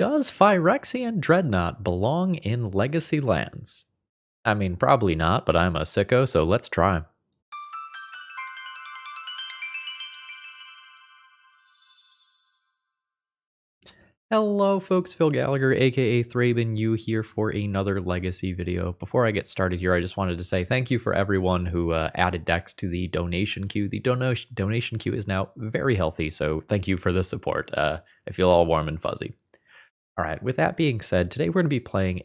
Does Phyrexian Dreadnought belong in Legacy lands? I mean, probably not, but I'm a sicko, so let's try. Hello folks, Phil Gallagher, aka ThrabenU here for another Legacy video. Before I get started here, I just wanted to say thank you for everyone who added decks to the donation queue. The donation queue is now very healthy, so thank you for the support. I feel all warm and fuzzy. All right, with that being said, today we're going to be playing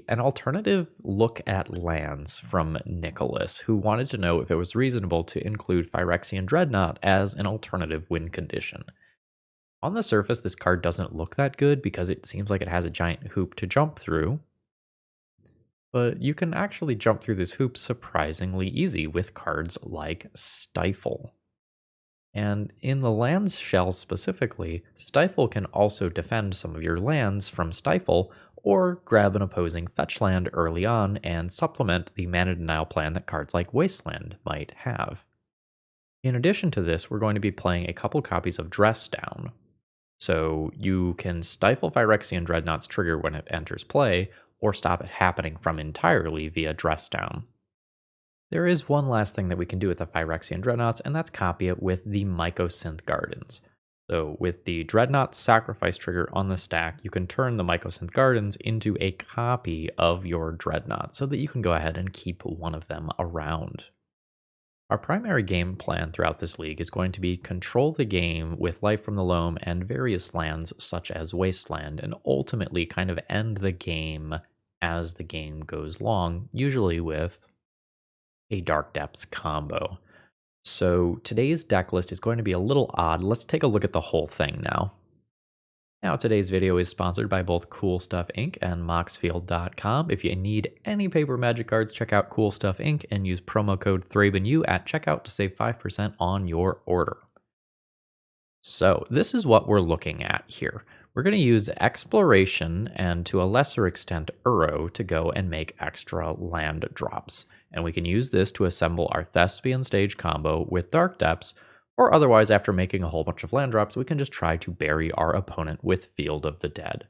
an alternative look at lands from Nicholas, who wanted to know if it was reasonable to include Phyrexian Dreadnought as an alternative win condition. On the surface, this card doesn't look that good because it seems like it has a giant hoop to jump through, but you can actually jump through this hoop surprisingly easy with cards like Stifle. And in the lands shell specifically, Stifle can also defend some of your lands from Stifle, or grab an opposing fetch land early on and supplement the mana denial plan that cards like Wasteland might have. In addition to this, we're going to be playing a couple copies of Dress Down. So you can stifle Phyrexian Dreadnought's trigger when it enters play, or stop it happening from entirely via Dress Down. There is one last thing that we can do with the Phyrexian Dreadnoughts, and that's copy it with the Mycosynth Gardens. So with the Dreadnought Sacrifice trigger on the stack, you can turn the Mycosynth Gardens into a copy of your Dreadnought so that you can go ahead and keep one of them around. Our primary game plan throughout this league is going to be control the game with Life from the Loam and various lands such as Wasteland, and ultimately kind of end the game as the game goes long, usually with a Dark Depths combo. So today's deck list is going to be a little odd. Let's take a look at the whole thing now. Now, today's video is sponsored by both Cool Stuff Inc. and Moxfield.com. If you need any paper magic cards, check out Cool Stuff Inc. and use promo code ThrabenU at checkout to save 5% on your order. So this is what we're looking at here. We're going to use Exploration and to a lesser extent Uro to go and make extra land drops. And we can use this to assemble our Thespian stage combo with Dark Depths, or otherwise, after making a whole bunch of land drops, we can just try to bury our opponent with Field of the Dead.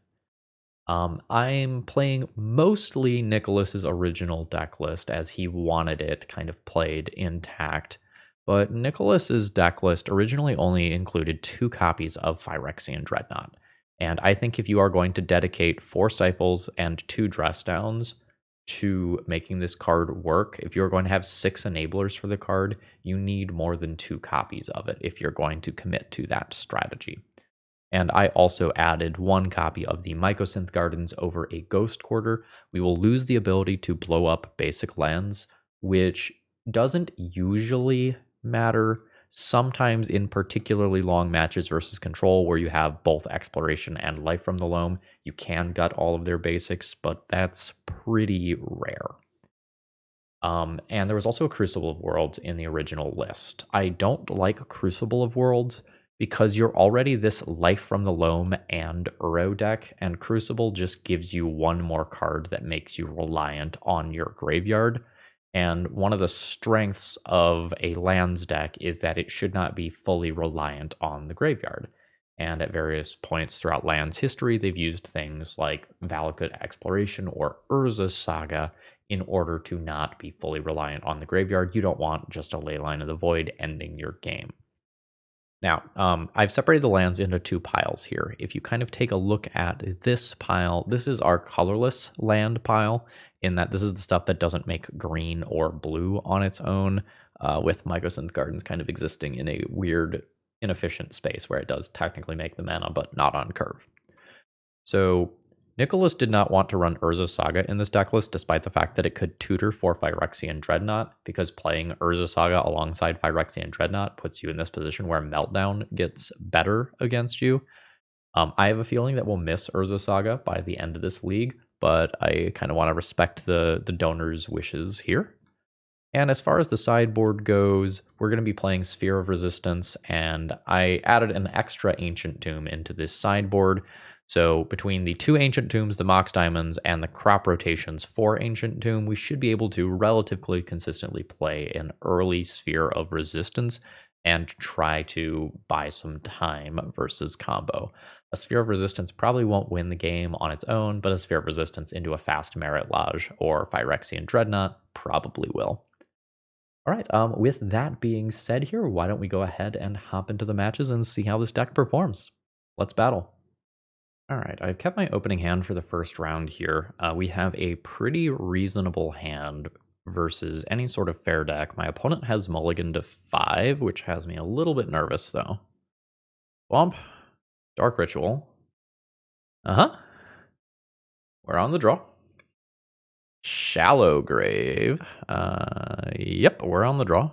I'm playing mostly Nicholas's original deck list as he wanted it kind of played intact, but Nicholas's deck list originally only included 2 copies of Phyrexian Dreadnought. And I think if you are going to dedicate 4 Stifles and 2 Dress Downs to making this card work, if you're going to have 6 enablers for the card, you need more than 2 copies of it if you're going to commit to that strategy. And I also added 1 copy of the Mycosynth Gardens over a Ghost Quarter. We will lose the ability to blow up basic lands, which doesn't usually matter. Sometimes in particularly long matches versus control where you have both Exploration and Life from the Loam, you can gut all of their basics, but that's pretty rare. And there was also a Crucible of Worlds in the original list. I don't like Crucible of Worlds because you're already this Life from the Loam and Uro deck, and Crucible just gives you one more card that makes you reliant on your graveyard. And one of the strengths of a lands deck is that it should not be fully reliant on the graveyard. And at various points throughout lands history, they've used things like Valakut Exploration or Urza's Saga in order to not be fully reliant on the graveyard. You don't want just a Leyline of the Void ending your game. Now, I've separated the lands into 2 piles here. If you kind of take a look at this pile, this is our colorless land pile, in that this is the stuff that doesn't make green or blue on its own, with Mycosynth Gardens kind of existing in a weird, inefficient space where it does technically make the mana, but not on curve. So Nicholas did not want to run Urza's Saga in this deck list, despite the fact that it could tutor for Phyrexian Dreadnought, because playing Urza's Saga alongside Phyrexian Dreadnought puts you in this position where Meltdown gets better against you. I have a feeling that we'll miss Urza's Saga by the end of this league, but I kind of want to respect the donors' wishes here. And as far as the sideboard goes, we're going to be playing Sphere of Resistance, and I added an extra Ancient Tomb into this sideboard. So between the 2 Ancient Tombs, the Mox Diamonds, and the crop rotations for Ancient Tomb, we should be able to relatively consistently play an early Sphere of Resistance and try to buy some time versus combo. A Sphere of Resistance probably won't win the game on its own, but a Sphere of Resistance into a fast Merit Lodge or Phyrexian Dreadnought probably will. All right, with that being said here, why don't we go ahead and hop into the matches and see how this deck performs. Let's battle. All right, I've kept my opening hand for the first round here. We have a pretty reasonable hand versus any sort of fair deck. My opponent has mulligan to 5, which has me a little bit nervous, though. Womp. Dark Ritual. Uh-huh. We're on the draw. Shallow Grave. Yep, we're on the draw.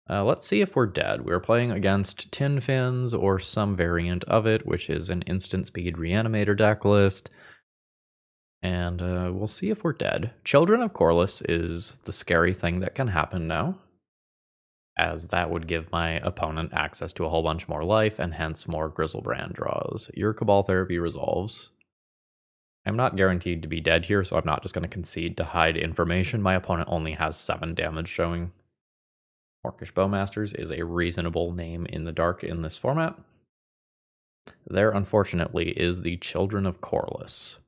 Let's see if we're dead. We're playing against Tin Fins or some variant of it, which is an instant speed reanimator deck list. And we'll see if we're dead. Children of Corliss is the scary thing that can happen now, as that would give my opponent access to a whole bunch more life and hence more Grizzlebrand draws. Your Cabal Therapy resolves. I'm not guaranteed to be dead here, so I'm not just going to concede to hide information. My opponent only has 7 damage showing. Orcish Bowmasters is a reasonable name in the dark in this format. There, unfortunately, is the Children of Corliss.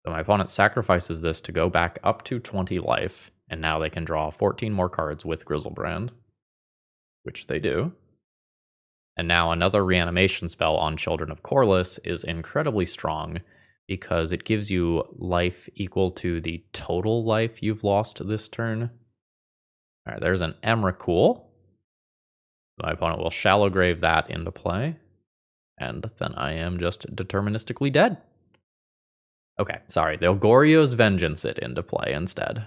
So my opponent sacrifices this to go back up to 20 life, and now they can draw 14 more cards with Grizzlebrand, which they do. And now another reanimation spell on Children of Corliss is incredibly strong because it gives you life equal to the total life you've lost this turn. All right, there's an Emrakul. My opponent will Shallow Grave that into play, and then I am just deterministically dead. Okay, sorry, they'll Goryo's Vengeance it into play instead.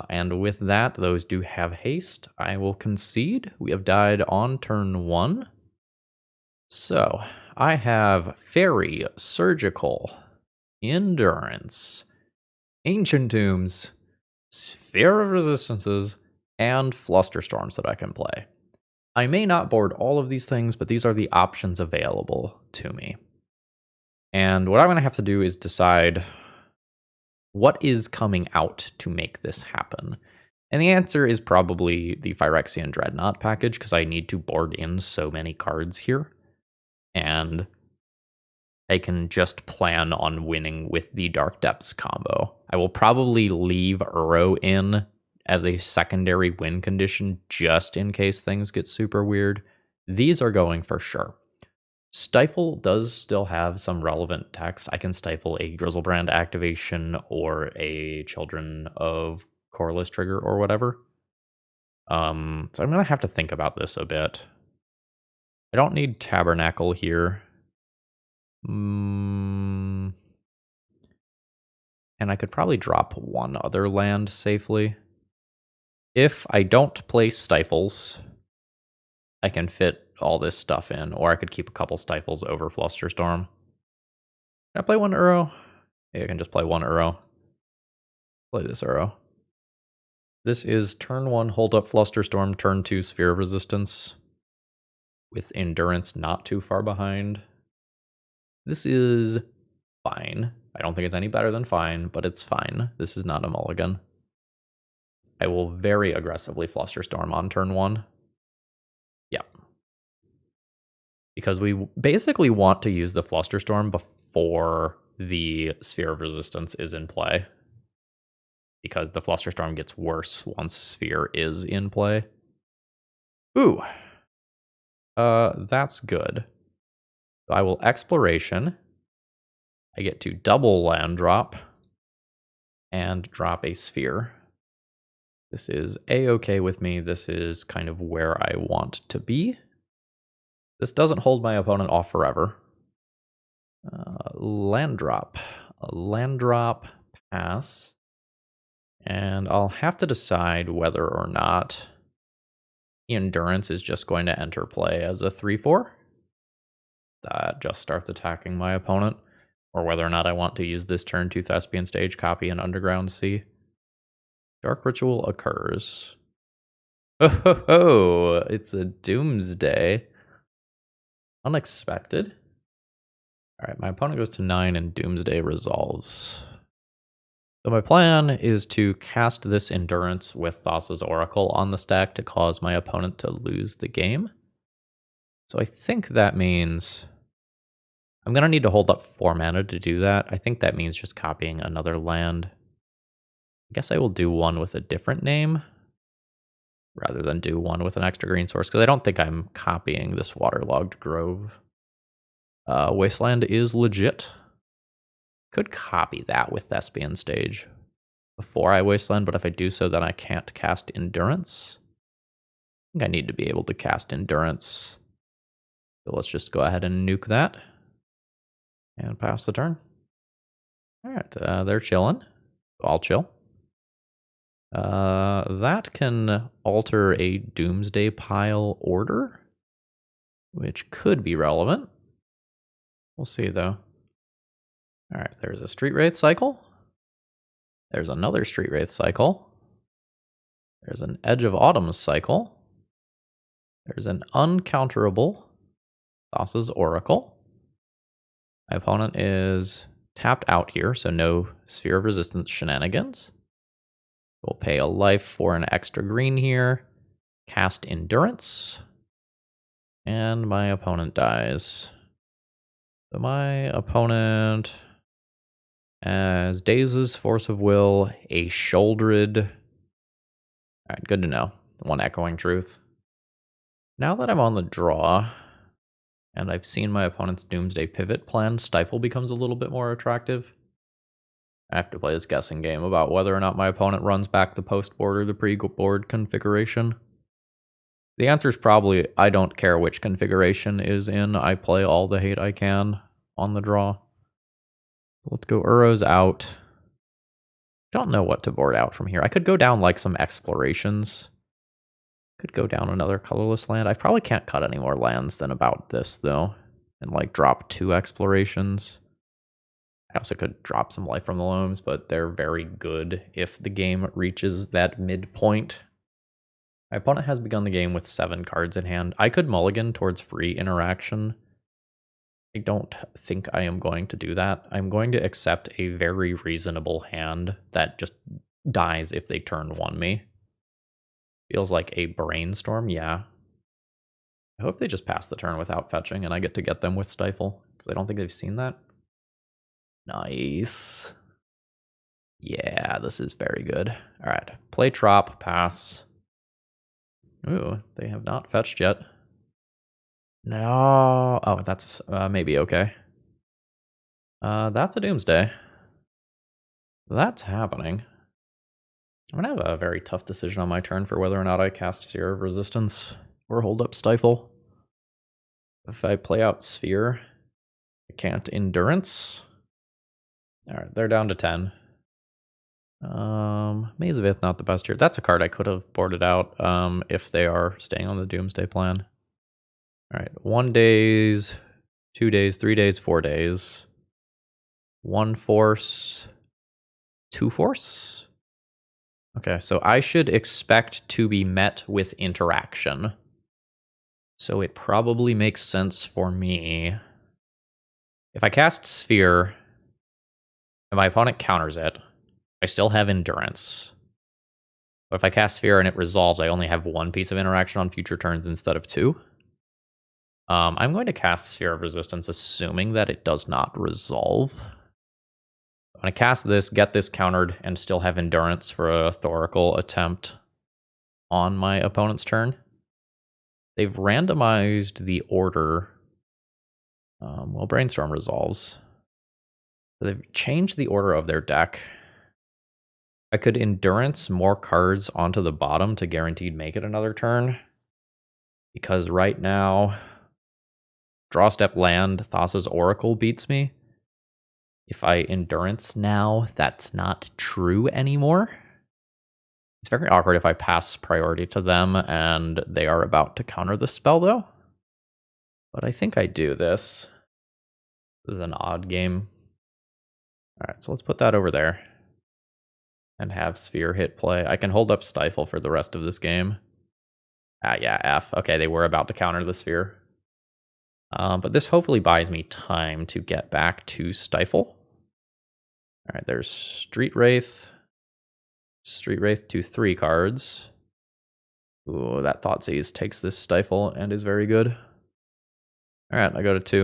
And with that, those do have haste. I will concede. We have died on turn 1. So, I have Fairy, Surgical, Endurance, Ancient Tombs, Sphere of Resistances, and Flusterstorms that I can play. I may not board all of these things, but these are the options available to me. And what I'm going to have to do is decide what is coming out to make this happen. And the answer is probably the Phyrexian Dreadnought package, because I need to board in so many cards here. And I can just plan on winning with the Dark Depths combo. I will probably leave Uro in as a secondary win condition just in case things get super weird. These are going for sure. Stifle does still have some relevant text. I can stifle a Grizzlebrand activation or a Children of Corliss trigger or whatever. So I'm going to have to think about this a bit. I don't need Tabernacle here. And I could probably drop one other land safely. If I don't play Stifles, I can fit all this stuff in, or I could keep a couple Stifles over Flusterstorm. Can I play one Uro? Yeah, I can just play one Uro. Play this Uro. This is turn 1 hold up Flusterstorm, turn 2 Sphere of Resistance, with Endurance not too far behind. This is fine. I don't think it's any better than fine, but it's fine. This is not a mulligan. I will very aggressively Flusterstorm on turn 1. Yeah. Because we basically want to use the Flusterstorm before the Sphere of Resistance is in play. Because the Flusterstorm gets worse once Sphere is in play. Ooh. That's good. So I will Exploration. I get to double land drop. And drop a Sphere. This is A-okay with me. This is kind of where I want to be. This doesn't hold my opponent off forever. Land drop. A land drop, pass. And I'll have to decide whether or not Endurance is just going to enter play as a 3-4. That just starts attacking my opponent. Or whether or not I want to use this turn to Thespian Stage, copy an Underground Sea. Dark Ritual occurs. Oh ho ho! It's a Doomsday. Unexpected. Alright, my opponent goes to 9 and Doomsday resolves. So my plan is to cast this Endurance with Thassa's Oracle on the stack to cause my opponent to lose the game. So I think that means I'm going to need to hold up 4 mana to do that. I think that means just copying another land. I guess I will do one with a different name rather than do one with an extra green source, because I don't think I'm copying this Waterlogged Grove. Wasteland is legit. Could copy that with Thespian Stage before I Wasteland, but if I do so, then I can't cast Endurance. I think I need to be able to cast Endurance. So let's just go ahead and nuke that. And pass the turn. Alright, they're chilling. I'll chill. That can alter a Doomsday Pile order, which could be relevant. We'll see, though. Alright, there's a Street Wraith cycle. There's another Street Wraith cycle. There's an Edge of Autumn cycle. There's an uncounterable Thassa's Oracle. My opponent is tapped out here, so no Sphere of Resistance shenanigans. We'll pay a life for an extra green here. Cast Endurance. And my opponent dies. So my opponent has Dazes, Force of Will, a Shouldered. Alright, good to know. One Echoing Truth. Now that I'm on the draw, and I've seen my opponent's Doomsday Pivot plan, Stifle becomes a little bit more attractive. I have to play this guessing game about whether or not my opponent runs back the post-board or the pre-board configuration. The answer is probably, I don't care which configuration is in, I play all the hate I can on the draw. Let's go Uros out. Don't know what to board out from here. I could go down like some explorations. Could go down another colorless land. I probably can't cut any more lands than about this, though. And, like, drop 2 explorations. I also could drop some life from the Loams, but they're very good if the game reaches that midpoint. My opponent has begun the game with 7 cards in hand. I could mulligan towards free interaction. I don't think I am going to do that. I'm going to accept a very reasonable hand that just dies if they turn 1 me. Feels like a brainstorm, yeah. I hope they just pass the turn without fetching and I get to get them with Stifle, because I don't think they've seen that. Nice. Yeah, this is very good. All right, play Trop, pass. Ooh, they have not fetched yet. No. Oh, that's maybe okay. That's a Doomsday. That's happening. I'm gonna have a very tough decision on my turn for whether or not I cast Sphere of Resistance or hold up Stifle. If I play out Sphere, I can't Endurance. Alright, they're down to 10. Maze of Ith, not the best here. That's a card I could have boarded out if they are staying on the Doomsday plan. Alright, 1 days, 2 days, 3 days, 4 days. 1 force, 2 force? Okay, so I should expect to be met with interaction. So it probably makes sense for me. If I cast Sphere, and my opponent counters it, I still have Endurance. But if I cast Sphere and it resolves, I only have 1 piece of interaction on future turns instead of 2. I'm going to cast Sphere of Resistance, assuming that it does not resolve. When I cast this, get this countered, and still have Endurance for a Thoracle attempt on my opponent's turn. They've randomized the order. Well, Brainstorm resolves. They've changed the order of their deck. I could Endurance more cards onto the bottom to guaranteed make it another turn. Because right now, draw step land, Thassa's Oracle beats me. If I Endurance now, that's not true anymore. It's very awkward if I pass priority to them and they are about to counter the spell, though. But I think I do this. This is an odd game. Alright, so let's put that over there. And have Sphere hit play. I can hold up Stifle for the rest of this game. Ah, yeah, F. Okay, they were about to counter the Sphere. But this hopefully buys me time to get back to Stifle. Alright, there's Street Wraith. Street Wraith to 3 cards. Ooh, that Thoughtseize takes this Stifle and is very good. All right, I go to 2.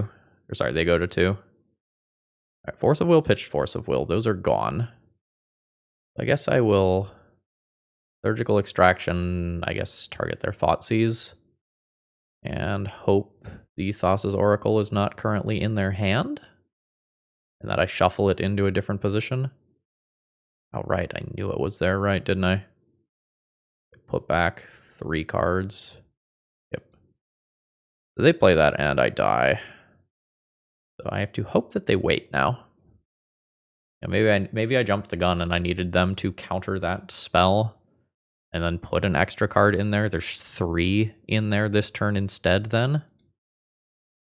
Or sorry, they go to 2. All right, Force of Will, pitched Force of Will. Those are gone. I guess I will Surgical Extraction, I guess, target their Thoughtseize. And hope the Thassa's Oracle is not currently in their hand. And that I shuffle it into a different position. Oh, right, I knew it was there, right, didn't I? Put back 3 cards. Yep. So they play that and I die. So I have to hope that they wait now. Yeah, maybe I jumped the gun and I needed them to counter that spell and then put an extra card in there. There's 3 in there this turn instead then.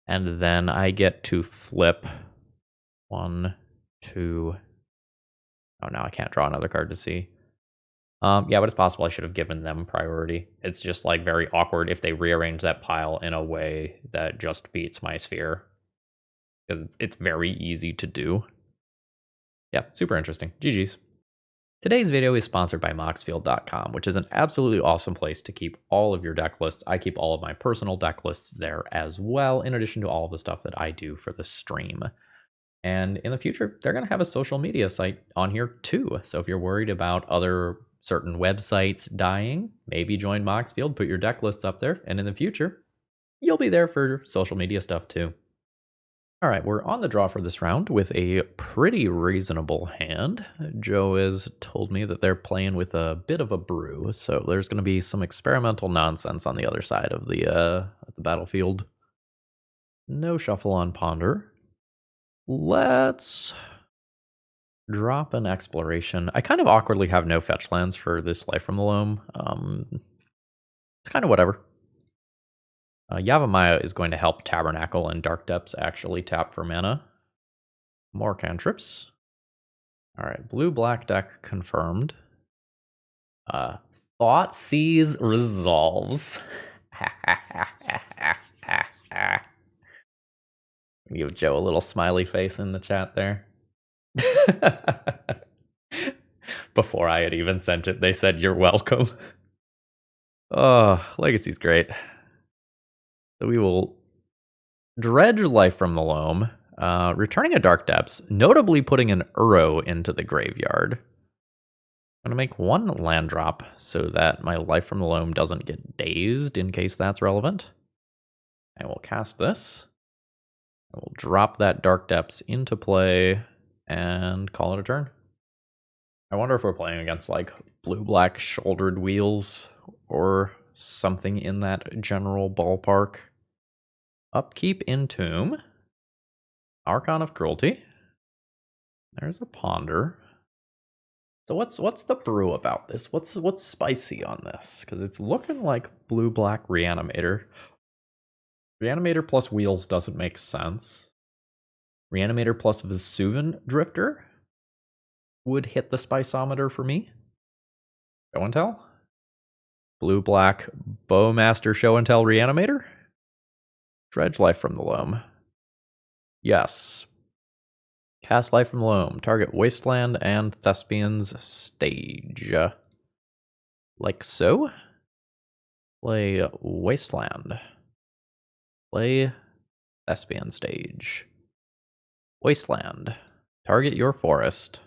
And then I get to flip 1, 2. Oh, now I can't draw another card to see. Yeah, but it's possible I should have given them priority. It's just like very awkward if they rearrange that pile in a way that just beats my sphere. Because it's very easy to do. Yeah, super interesting. GG's. Today's video is sponsored by Moxfield.com, which is an absolutely awesome place to keep all of your deck lists. I keep all of my personal deck lists there as well, in addition to all of the stuff that I do for the stream. And in the future, they're going to have a social media site on here too. So if you're worried about other certain websites dying, maybe join Moxfield, put your deck lists up there, and in the future, you'll be there for social media stuff too. All right, we're on the draw for this round with a pretty reasonable hand. Joe has told me that they're playing with a bit of a brew, so there's going to be some experimental nonsense on the other side of the battlefield. No shuffle on Ponder. Let's drop an Exploration. I kind of awkwardly have no fetch lands for this Life from the Loam. It's kind of whatever. Yavimaya is going to help Tabernacle and Dark Depths actually tap for mana. More cantrips. All right, blue-black deck confirmed. Thoughtseize resolves. Give Joe a little smiley face in the chat there. Before I had even sent it, they said, "You're welcome." Oh, Legacy's great. So we will dredge Life from the Loam, returning a Dark Depths, notably putting an Uro into the graveyard. I'm going to make 1 land drop so that my Life from the Loam doesn't get dazed in case that's relevant. I will cast this. I will drop that Dark Depths into play and call it a turn. I wonder if we're playing against like blue-black shouldered wheels or something in that general ballpark. Upkeep, Entomb. Archon of Cruelty. There's a Ponder. So what's the brew about this? What's spicy on this? Because it's looking like blue-black Reanimator. Reanimator plus wheels doesn't make sense. Reanimator plus Vesuvian Drifter would hit the spiceometer for me. Show and Tell. Blue-black Bowmaster Show and Tell Reanimator. Dredge Life from the Loam. Yes. Cast Life from the Loam. Target Wasteland and Thespian's Stage. Like so. Play Wasteland. Play Thespian Stage. Wasteland. Target your forest.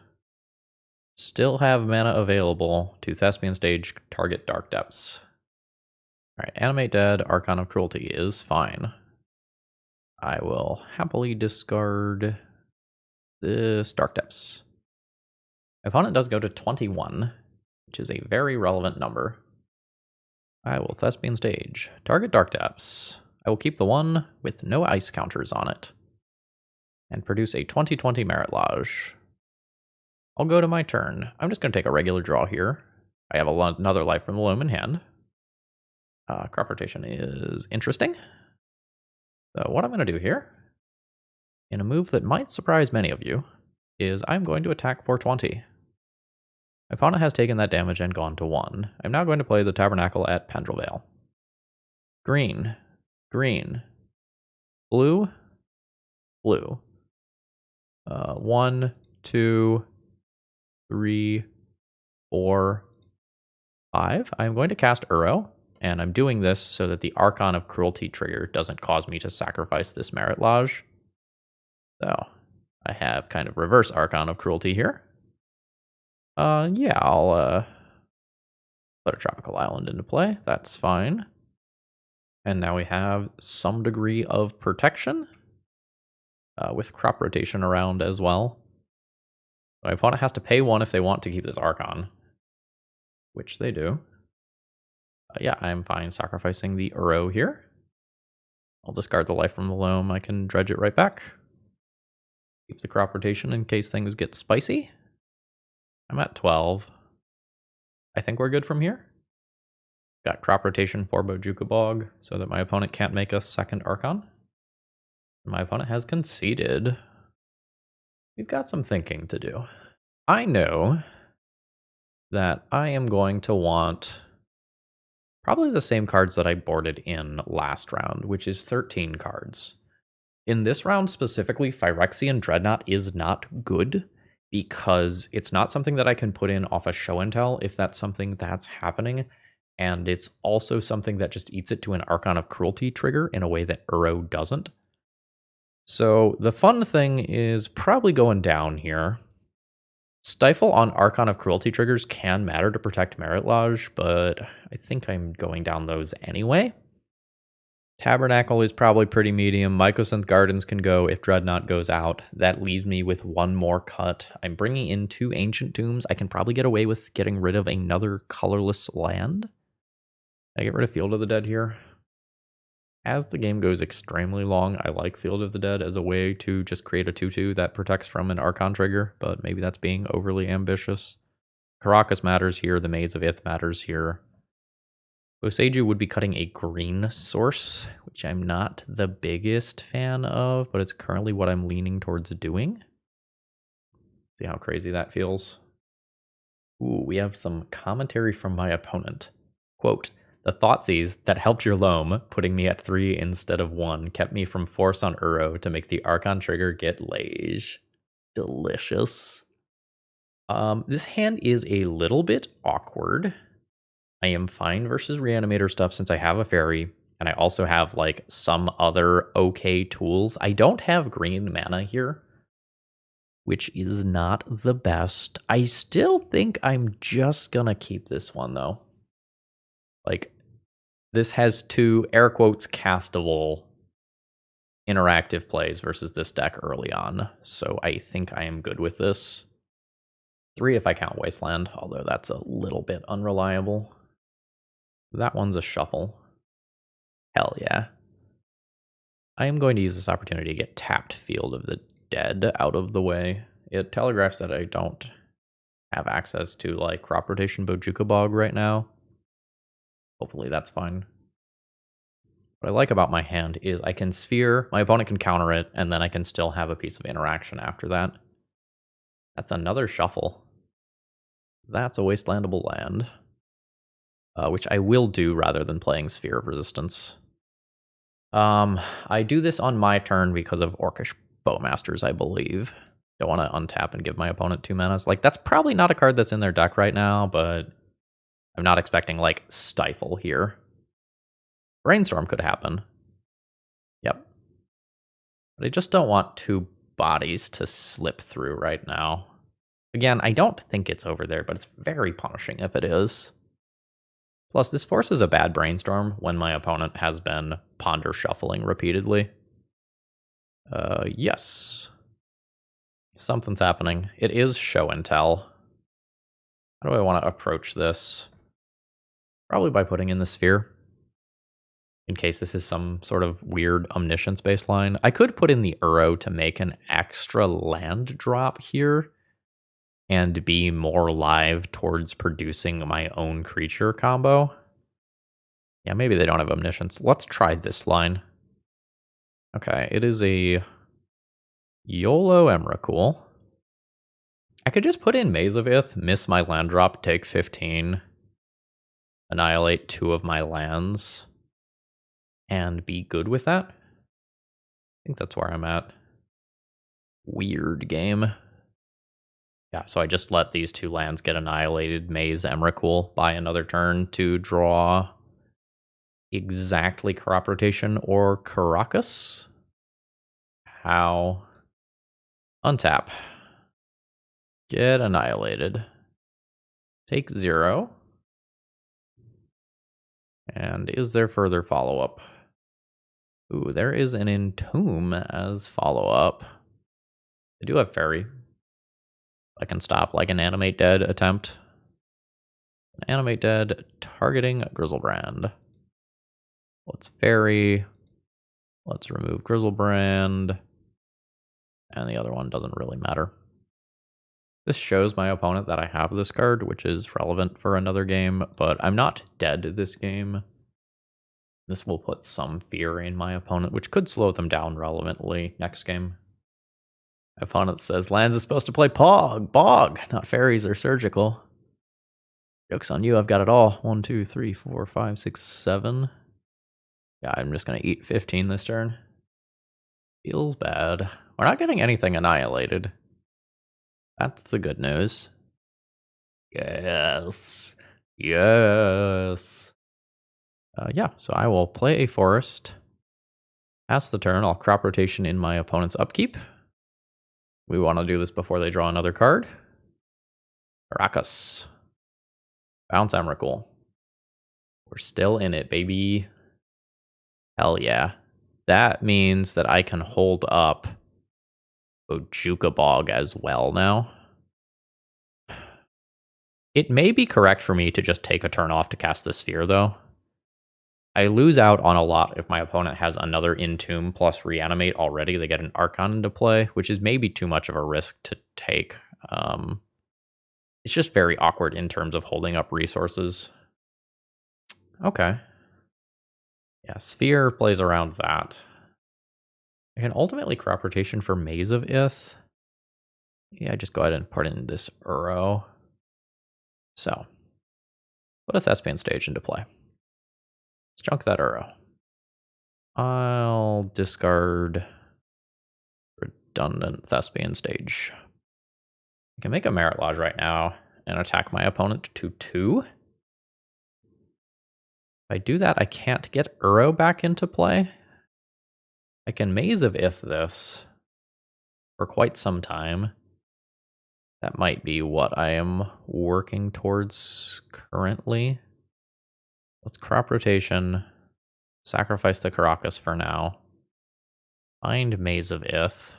Still have mana available to Thespian Stage, target Dark Depths. Alright, Animate Dead, Archon of Cruelty is fine. I will happily discard this Dark Depths. My opponent does go to 21, which is a very relevant number. I will Thespian Stage, target Dark Depths. I will keep the 1 with no ice counters on it. And produce a 20/20 Merit Lodge. I'll go to my turn. I'm just going to take a regular draw here. I have another Life from the Loam in hand. Crop rotation is interesting. So what I'm going to do here, in a move that might surprise many of you, is I'm going to attack for 20. My opponent has taken that damage and gone to 1. I'm now going to play the Tabernacle at Pendrelvale. Green. Green. Blue. Blue. 1, 2, 3, 4, 5. I'm going to cast Uro. And I'm doing this so that the Archon of Cruelty trigger doesn't cause me to sacrifice this Merit Lodge. So I have kind of reverse Archon of Cruelty here. Yeah, I'll put a Tropical Island into play. That's fine. And now we have some degree of protection with crop rotation around as well. My opponent has to pay 1 if they want to keep this Archon, which they do. Yeah, I'm fine sacrificing the Uro here. I'll discard the life from the Loam. I can dredge it right back. Keep the crop rotation in case things get spicy. I'm at 12. I think we're good from here. Got crop rotation for Bojuka Bog so that my opponent can't make a second Archon. My opponent has conceded. We've got some thinking to do. I know that I am going to want probably the same cards that I boarded in last round, which is 13 cards. In this round specifically, Phyrexian Dreadnought is not good because it's not something that I can put in off a show and tell if that's something that's happening. And it's also something that just eats it to an Archon of Cruelty trigger in a way that Uro doesn't. So the fun thing is probably going down here. Stifle on Archon of Cruelty triggers can matter to protect Merit Lodge, but I think I'm going down those anyway. Tabernacle is probably pretty medium. Mycosynth Gardens can go if Dreadnought goes out. That leaves me with 1 more cut. I'm bringing in 2 Ancient Tombs. I can probably get away with getting rid of another colorless land. I get rid of Field of the Dead here. As the game goes extremely long, I like Field of the Dead as a way to just create a 2/2 that protects from an Archon trigger, but maybe that's being overly ambitious. Caracas matters here, the Maze of Ith matters here. Boseiju would be cutting a green source, which I'm not the biggest fan of, but it's currently what I'm leaning towards doing. See how crazy that feels? Ooh, we have some commentary from my opponent. Quote, "The Thoughtseize that helped your Loam, putting me at 3 instead of 1, kept me from force on Uro to make the Archon trigger get Lage." Delicious. This hand is a little bit awkward. I am fine versus Reanimator stuff since I have a fairy, and I also have like some other okay tools. I don't have green mana here, which is not the best. I still think I'm just gonna keep this one though. Like, this has 2 air quotes castable interactive plays versus this deck early on, so I think I am good with this. 3 if I count Wasteland, although that's a little bit unreliable. That one's a shuffle. Hell yeah. I am going to use this opportunity to get tapped Field of the Dead out of the way. It telegraphs that I don't have access to like crop rotation Bojuka Bog right now. Hopefully that's fine. What I like about my hand is I can sphere, my opponent can counter it, and then I can still have a piece of interaction after that. That's another shuffle. That's a wastelandable land. Which I will do rather than playing Sphere of Resistance. I do this on my turn because of Orcish Bowmasters, I believe. Don't want to untap and give my opponent 2 manas. Like, that's probably not a card that's in their deck right now, but I'm not expecting, like, Stifle here. Brainstorm could happen. Yep. But I just don't want 2 bodies to slip through right now. Again, I don't think it's over there, but it's very punishing if it is. Plus, this forces a bad Brainstorm when my opponent has been Ponder Shuffling repeatedly. Yes. Something's happening. It is show and tell. How do I want to approach this? Probably by putting in the Sphere. In case this is some sort of weird Omniscience baseline. I could put in the Uro to make an extra land drop here and be more live towards producing my own creature combo. Yeah, maybe they don't have Omniscience. Let's try this line. Okay, it is a YOLO Emrakul. I could just put in Maze of Ith, miss my land drop, take 15, annihilate 2 of my lands, and be good with that. I think that's where I'm at. Weird game. Yeah, so I just let these 2 lands get annihilated, Maze Emrakul, buy another turn to draw exactly crop rotation or Caracas. How? Untap. Get annihilated. Take 0. And is there further follow-up? Ooh, there is an Entomb as follow-up. I do have Fairy. I can stop like an Animate Dead attempt. An Animate Dead targeting Grizzlebrand. Let's Fairy. Let's remove Grizzlebrand. And the other one doesn't really matter. This shows my opponent that I have this card, which is relevant for another game, but I'm not dead this game. This will put some fear in my opponent, which could slow them down relevantly next game. My opponent says lands is supposed to play Bog, not fairies or surgical. Joke's on you, I've got it all. 1, 2, 3, 4, 5, 6, 7. Yeah, I'm just going to eat 15 this turn. Feels bad. We're not getting anything annihilated. That's the good news. Yes. Yes. Yeah, so I will play a forest. Pass the turn, I'll crop rotation in my opponent's upkeep. We want to do this before they draw another card. Caracas. Bounce Emrakul. We're still in it, baby. Hell yeah. That means that I can hold up Bojuka Bog as well now. It may be correct for me to just take a turn off to cast the Sphere, though. I lose out on a lot if my opponent has another Entomb plus Reanimate already. They get an Archon into play, which is maybe too much of a risk to take. It's just very awkward in terms of holding up resources. Okay. Yeah, Sphere plays around that. I can ultimately crop rotation for Maze of Ith. Yeah, just go ahead and put in this Uro. So, put a Thespian stage into play. Let's junk that Uro. I'll discard redundant Thespian stage. I can make a Merit Lodge right now and attack my opponent to 2. If I do that, I can't get Uro back into play. I can Maze of Ith this for quite some time. That might be what I am working towards currently. Let's crop rotation, sacrifice the Caracas for now, find Maze of Ith,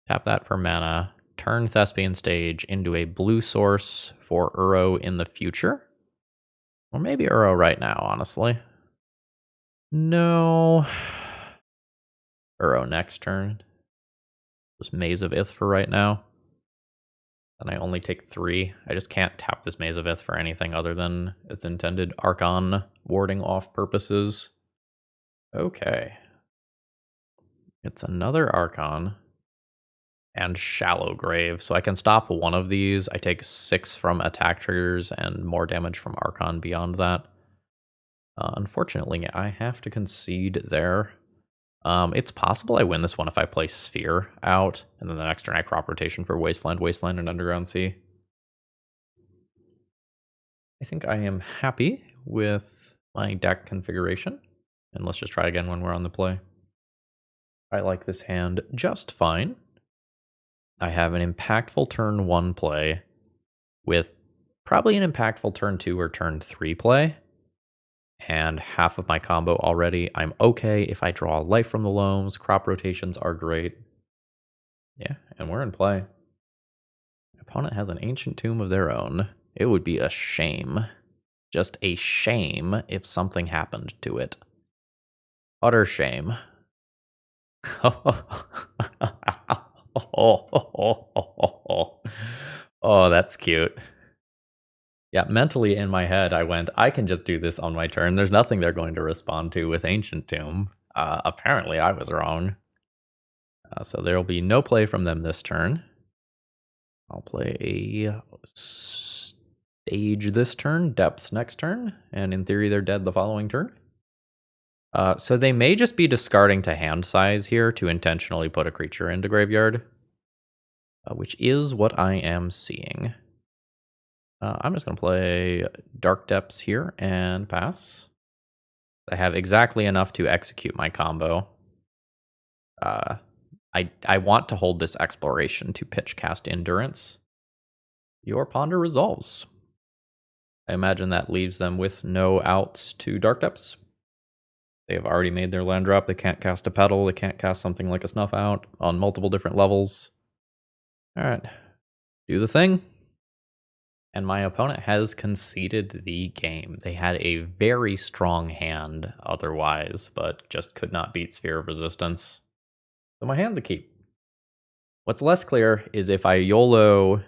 tap that for mana, turn Thespian Stage into a blue source for Uro in the future. Or maybe Uro right now, honestly. No. Uro next turn. Just Maze of Ith for right now. And I only take 3. I just can't tap this Maze of Ith for anything other than its intended Archon warding off purposes. Okay. It's another Archon. And Shallow Grave. So I can stop one of these. I take 6 from attack triggers and more damage from Archon beyond that. Unfortunately, I have to concede there. It's possible I win this one if I play Sphere out, and then the next turn I crop rotation for Wasteland, and Underground Sea. I think I am happy with my deck configuration, and let's just try again when we're on the play. I like this hand just fine. I have an impactful turn 1 play with probably an impactful turn 2 or turn 3 play. And half of my combo already. I'm okay if I draw life from the Loams. Crop rotations are great. Yeah, and we're in play. My opponent has an Ancient Tomb of their own. It would be a shame. Just a shame if something happened to it. Utter shame. Oh, that's cute. Yeah, mentally in my head, I went, I can just do this on my turn. There's nothing they're going to respond to with Ancient Tomb. Apparently, I was wrong. So there will be no play from them this turn. I'll play a stage this turn, depths next turn, and in theory, they're dead the following turn. So they may just be discarding to hand size here to intentionally put a creature into graveyard, which is what I am seeing. I'm just going to play Dark Depths here and pass. I have exactly enough to execute my combo. I want to hold this exploration to pitch cast Endurance. Your Ponder resolves. I imagine that leaves them with no outs to Dark Depths. They have already made their land drop. They can't cast a Petal. They can't cast something like a Snuff Out on multiple different levels. Alright. Do the thing. And my opponent has conceded the game. They had a very strong hand otherwise, but just could not beat Sphere of Resistance. So my hand's a keep. What's less clear is if I YOLO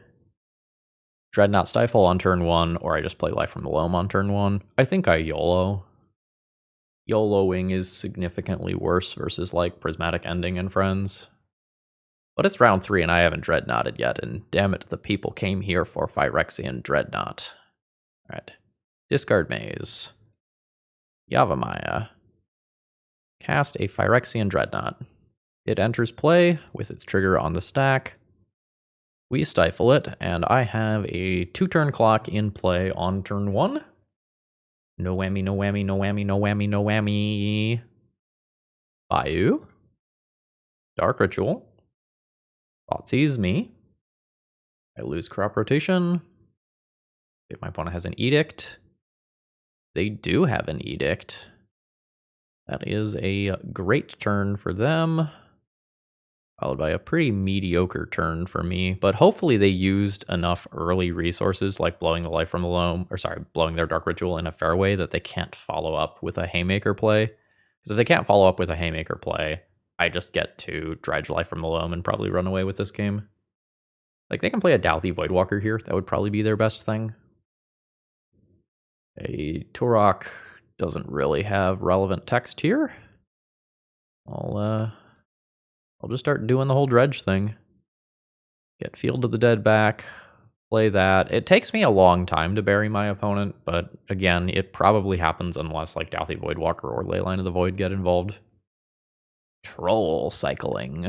Dreadnought Stifle on turn 1, or I just play Life from the Loam on turn 1. I think I YOLO. YOLOing is significantly worse versus like Prismatic Ending and Friends. But it's round 3 and I haven't Dreadnoughted yet, and damn it, the people came here for Phyrexian Dreadnought. Alright. Discard Maze. Yavimaya. Cast a Phyrexian Dreadnought. It enters play with its trigger on the stack. We stifle it, and I have a 2-turn clock in play on turn 1. No whammy, no whammy, no whammy, no whammy, no whammy. Bayou. Dark Ritual. Thoughtseize me. I lose crop rotation. If my opponent has an edict. They do have an edict. That is a great turn for them. Followed by a pretty mediocre turn for me. But hopefully they used enough early resources like blowing the life from the loam, or sorry, blowing their Dark Ritual in a fair way that they can't follow up with a Haymaker play. Because if they can't follow up with a Haymaker play, I just get to dredge life from the loam and probably run away with this game. Like, they can play a Dauthi Voidwalker here. That would probably be their best thing. A Turok doesn't really have relevant text here. I'll just start doing the whole dredge thing. Get Field of the Dead back. Play that. It takes me a long time to bury my opponent, but again, it probably happens unless like Dauthi Voidwalker or Leyline of the Void get involved. Troll cycling.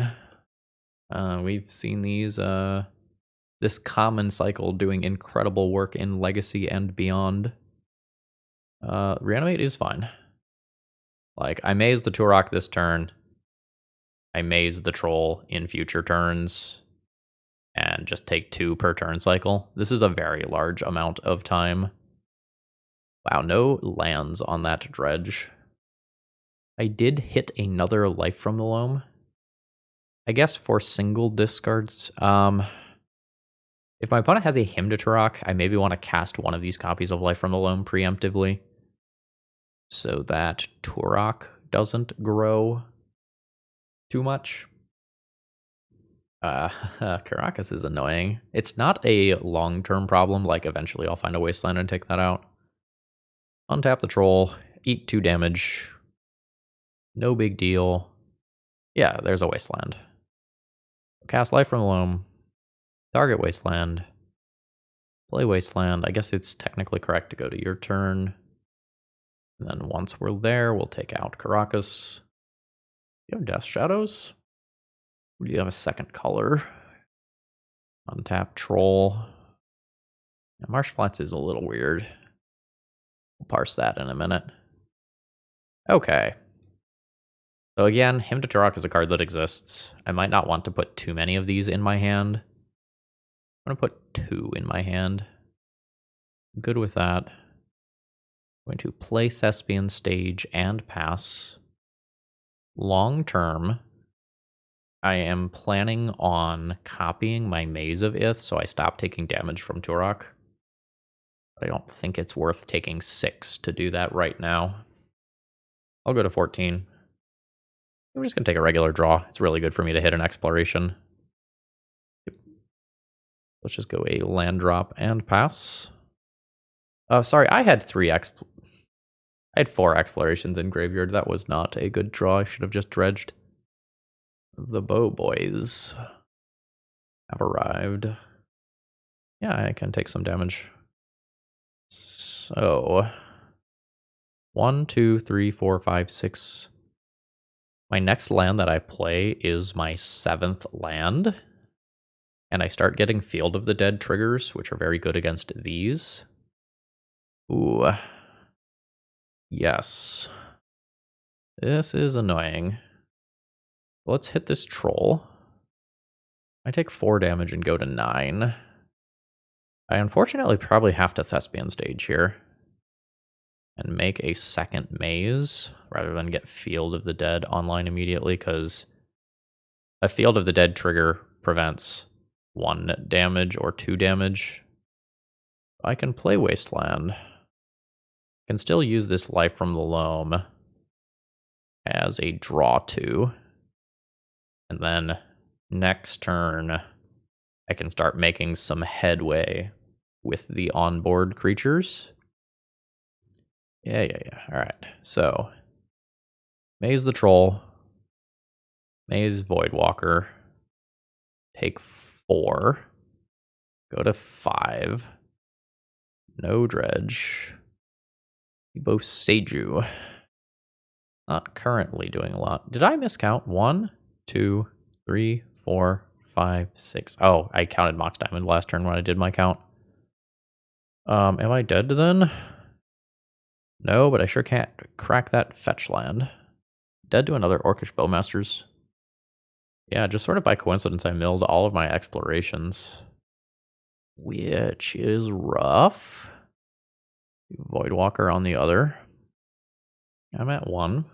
We've seen these, this common cycle doing incredible work in Legacy and beyond. Reanimate is fine. Like, I maze the Turok this turn. I maze the Troll in future turns. And just take 2 per turn cycle. This is a very large amount of time. Wow, no lands on that dredge. I did hit another Life from the Loam. I guess for single discards. If my opponent has a Hymn to Turok, I maybe want to cast one of these copies of Life from the Loam preemptively. So that Turok doesn't grow too much. Caracas is annoying. It's not a long-term problem, like eventually I'll find a Wasteland and take that out. Untap the Troll, eat 2 damage. No big deal. Yeah, there's a Wasteland. Cast Life from the Loam. Target Wasteland. Play Wasteland. I guess it's technically correct to go to your turn. And then once we're there, we'll take out Caracas. You have Death Shadows? Do you have a second color? Untap Troll. Yeah, Marsh Flats is a little weird. We'll parse that in a minute. Okay. So again, Hymn to Turok is a card that exists. I might not want to put too many of these in my hand. I'm going to put 2 in my hand. I'm good with that. I'm going to play Thespian Stage and pass. Long term, I am planning on copying my Maze of Ith, so I stop taking damage from Turok. I don't think it's worth taking 6 to do that right now. I'll go to 14. I'm just going to take a regular draw. It's really good for me to hit an exploration. Yep. Let's just go a land drop and pass. Sorry, I had 4 explorations in graveyard. That was not a good draw. I should have just dredged. The Bow Boys have arrived. Yeah, I can take some damage. So 1, 2, 3, 4, 5, 6. My next land that I play is my 7th land. And I start getting Field of the Dead triggers, which are very good against these. Ooh. Yes. This is annoying. Let's hit this troll. I take 4 damage and go to 9. I unfortunately probably have to Thespian stage here and make a second maze rather than get Field of the Dead online immediately, because a Field of the Dead trigger prevents 1 damage or 2 damage. I can play Wasteland. I can still use this Life from the Loam as a draw 2. And then next turn, I can start making some headway with the onboard creatures. Yeah. All right. So, Maze the Troll, Maze Voidwalker, take 4, go to 5, no Dredge, Ebo Seiju. Not currently doing a lot. Did I miscount? 1, 2, 3, 4, 5, 6. Oh, I counted Mox Diamond last turn when I did my count. Am I dead then? No, but I sure can't crack that fetch land. Dead to another Orcish Bowmasters. Yeah, just sort of by coincidence, I milled all of my explorations, which is rough. Voidwalker on the other. I'm at 1.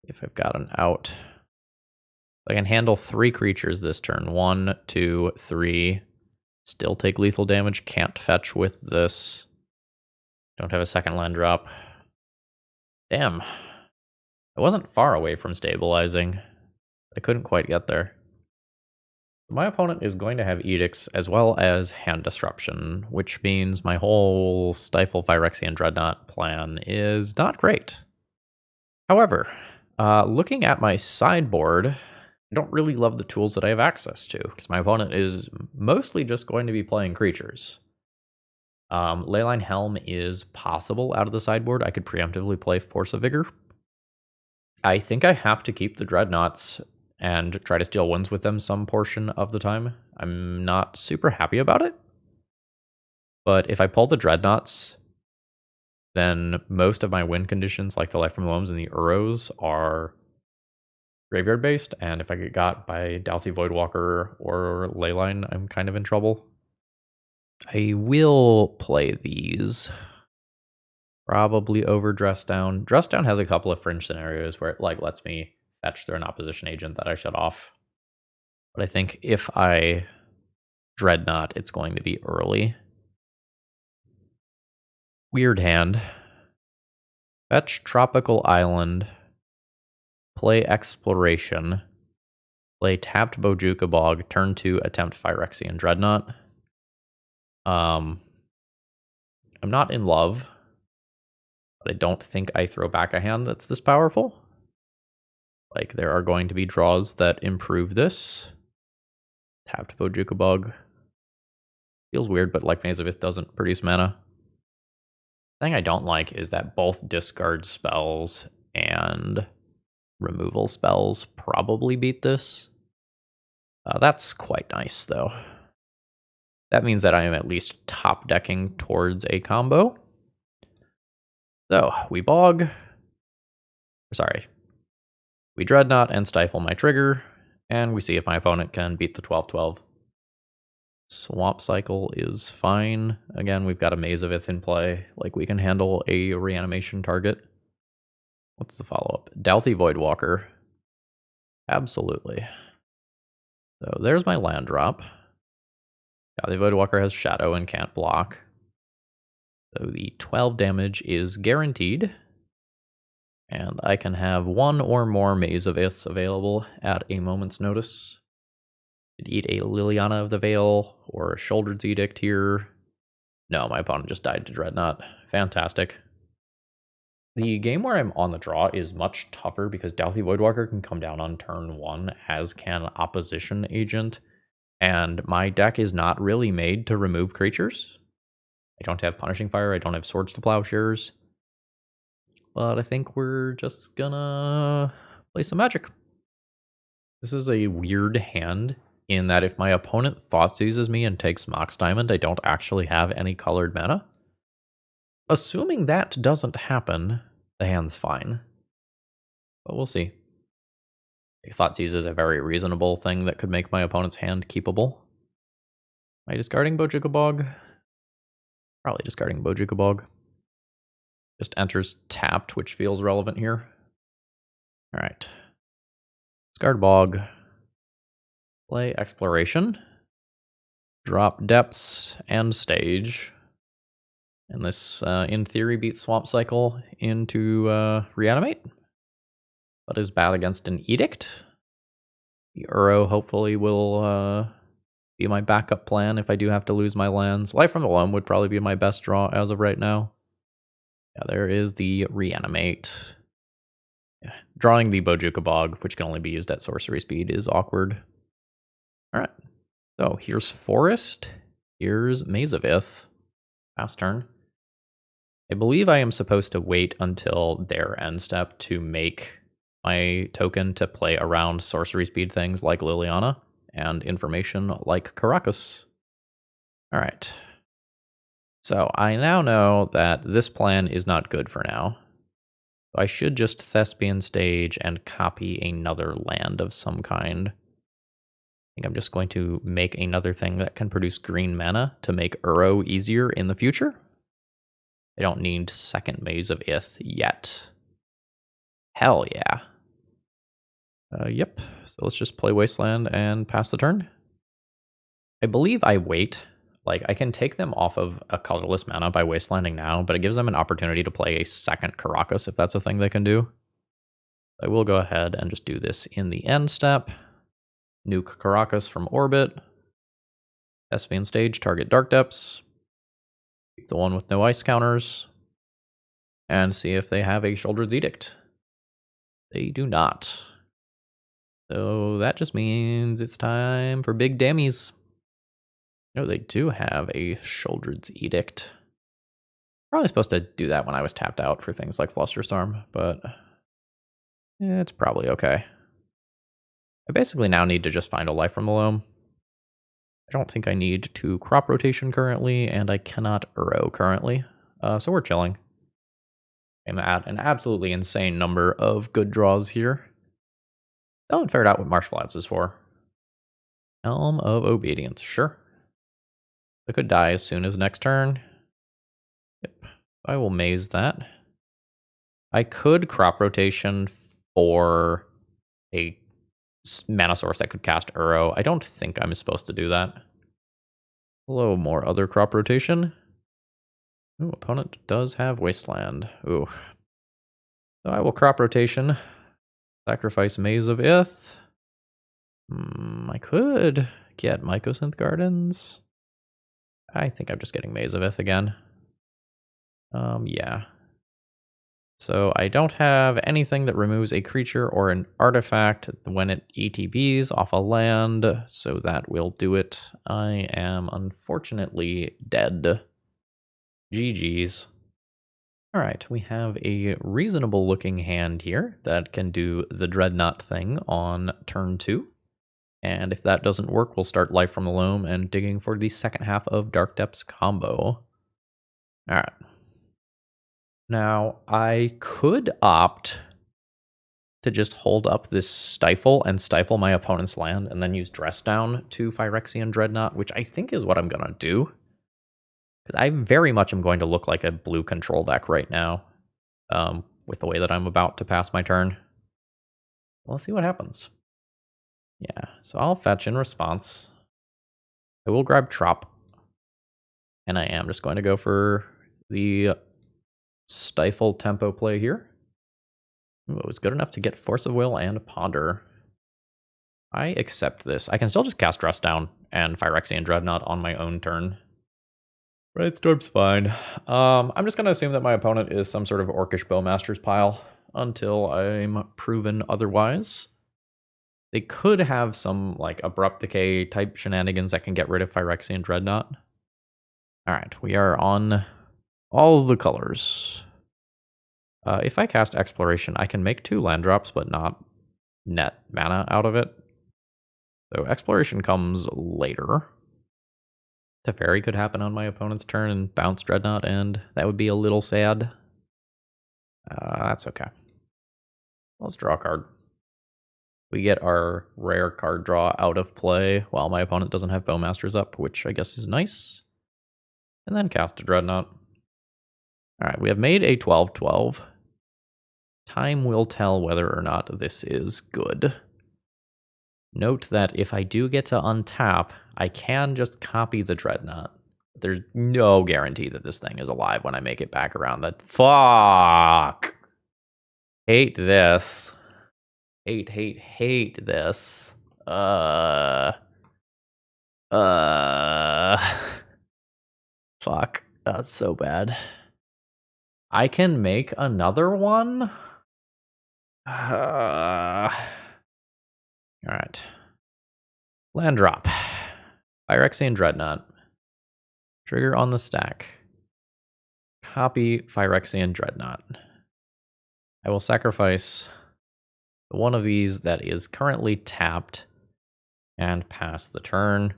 If I've got an out. I can handle 3 creatures this turn. 1, 2, 3. Still take lethal damage. Can't fetch with this. Don't have a second land drop. Damn. I wasn't far away from stabilizing. I couldn't quite get there. My opponent is going to have Edicts as well as Hand Disruption, which means my whole Stifle Phyrexian Dreadnought plan is not great. However, looking at my sideboard, I don't really love the tools that I have access to, because my opponent is mostly just going to be playing creatures. Leyline Helm is possible out of the sideboard. I could preemptively play Force of Vigor. I think I have to keep the Dreadnoughts and try to steal wins with them some portion of the time. I'm not super happy about it. But if I pull the Dreadnoughts, then most of my win conditions, like the Life from Loams and the Uros, are graveyard based. And if I get got by Dauthi Voidwalker or Leyline, I'm kind of in trouble. I will play these. Probably over Dress Down. Dress Down has a couple of fringe scenarios where it lets me fetch through an opposition agent that I shut off. But I think if I Dreadnought, it's going to be early. Weird hand. Fetch Tropical Island. Play Exploration. Play tapped Bojuka Bog. Turn 2, attempt Phyrexian Dreadnought. I'm not in love, but I don't think I throw back a hand that's this powerful. Like, there are going to be draws that improve this. Tapped Bojuka Bog. Feels weird, but like Maze of Ith doesn't produce mana. The thing I don't like is that both discard spells and removal spells probably beat this. That's quite nice, though. That means that I am at least top decking towards a combo. So, we Bog. Sorry. We Dreadnought and Stifle my trigger, and we see if my opponent can beat the 12/12. Swamp Cycle is fine. Again, we've got a Maze of Ith in play. Like, we can handle a reanimation target. What's the follow-up? Dauthi Voidwalker. Absolutely. So there's my land drop. Dauthi Voidwalker has Shadow and can't block. So the 12 damage is guaranteed. And I can have 1 or more Maze of Iths available at a moment's notice. Could eat a Liliana of the Veil or a Shouldered Edict here. No, my opponent just died to Dreadnought. Fantastic. The game where I'm on the draw is much tougher because Dauthi Voidwalker can come down on turn 1, as can Opposition Agent, and my deck is not really made to remove creatures. I don't have Punishing Fire, I don't have Swords to Plowshares, but I think we're just gonna play some Magic. This is a weird hand in that if my opponent Thoughtseizes me and takes Mox Diamond, I don't actually have any colored mana. Assuming that doesn't happen, the hand's fine. but we'll see. Thoughtseize is a very reasonable thing that could make my opponent's hand keepable. Am I discarding Bojikabog? Probably discarding Bojikabog. Just enters tapped, which feels relevant here. Alright. Discard Bog. Play Exploration. Drop Depths and Stage. And this, in theory, beats Swamp Cycle into Reanimate. But is bad against an Edict. The Uro hopefully will be my backup plan if I do have to lose my lands. Life from the Loam would probably be my best draw as of right now. Yeah, there is the Reanimate. Yeah. Drawing the Bojukabog, which can only be used at sorcery speed, is awkward. Alright. So here's Forest. Here's Maze of Ith. Pass turn. I believe I am supposed to wait until their end step to make my token to play around sorcery speed things like Liliana and information like Caracas. Alright. So I now know that this plan is not good for now. I should just Thespian stage and copy another land of some kind. I think I'm just going to make another thing that can produce green mana to make Uro easier in the future. I don't need second Maze of Ith yet. Hell yeah. Yep, so let's just play Wasteland and pass the turn. I believe I wait. Like, I can take them off of a colorless mana by Wastelanding now, but it gives them an opportunity to play a second Caracas if that's a thing they can do. I will go ahead and just do this in the end step. Nuke Caracas from orbit. Thespian stage, target Dark Depths. Keep the one with no ice counters. And see if they have a Shouldered Edict. They do not. So that just means it's time for big dammies. No, they do have a Shouldered Edict. Probably supposed to do that when I was tapped out for things like Flusterstorm, but it's probably okay. I basically now need to just find a Life from the Loam. I don't think I need to crop rotation currently, and I cannot Uro currently. So we're chilling. I'm at an absolutely insane number of good draws here. Still haven't figured out what Marsh Flats is for. Elm of Obedience, sure. I could die as soon as next turn. Yep, I will maze that. I could crop rotation for a mana source that could cast Uro. I don't think I'm supposed to do that. Hello, more other crop rotation. Ooh, opponent does have Wasteland. Ooh. So I will crop rotation. Sacrifice Maze of Ith. I could get Mycosynth Gardens. I think I'm just getting Maze of Ith again. Yeah. So I don't have anything that removes a creature or an artifact when it ETBs off a land, so that will do it. I am unfortunately dead. GG's. Alright, we have a reasonable looking hand here that can do the Dreadnought thing on turn 2. And if that doesn't work, we'll start Life from the Loam and digging for the second half of Dark Depths combo. Alright. Now, I could opt to just hold up this Stifle and stifle my opponent's land and then use Dress Down to Phyrexian Dreadnought, which I think is what I'm going to do. I very much am going to look like a blue control deck right now, with the way that I'm about to pass my turn. We'll see what happens. Yeah, so I'll fetch in response. I will grab Trop. And I am just going to go for the Stifle tempo play here. Ooh, it was good enough to get Force of Will and Ponder. I accept this. I can still just cast Dress Down and Phyrexian Dreadnought on my own turn. Brightstorm's fine. I'm just going to assume that my opponent is some sort of Orcish Bowmaster's pile until I'm proven otherwise. They could have some like Abrupt Decay type shenanigans that can get rid of Phyrexian Dreadnought. Alright, we are on all the colors. If I cast Exploration, I can make 2 land drops, but not net mana out of it. So Exploration comes later. Teferi could happen on my opponent's turn and bounce Dreadnought, and that would be a little sad. That's okay. Let's draw a card. We get our rare card draw out of play while my opponent doesn't have Bowmasters up, which I guess is nice. And then cast a Dreadnought. Alright, we have made a 12/12. Time will tell whether or not this is good. Note that if I do get to untap, I can just copy the Dreadnought. There's no guarantee that this thing is alive when I make it back around. That fuck! Hate this. Hate this. Fuck. That's so bad. I can make another one? Alright. Land drop. Phyrexian Dreadnought. Trigger on the stack. Copy Phyrexian Dreadnought. I will sacrifice one of these that is currently tapped and pass the turn.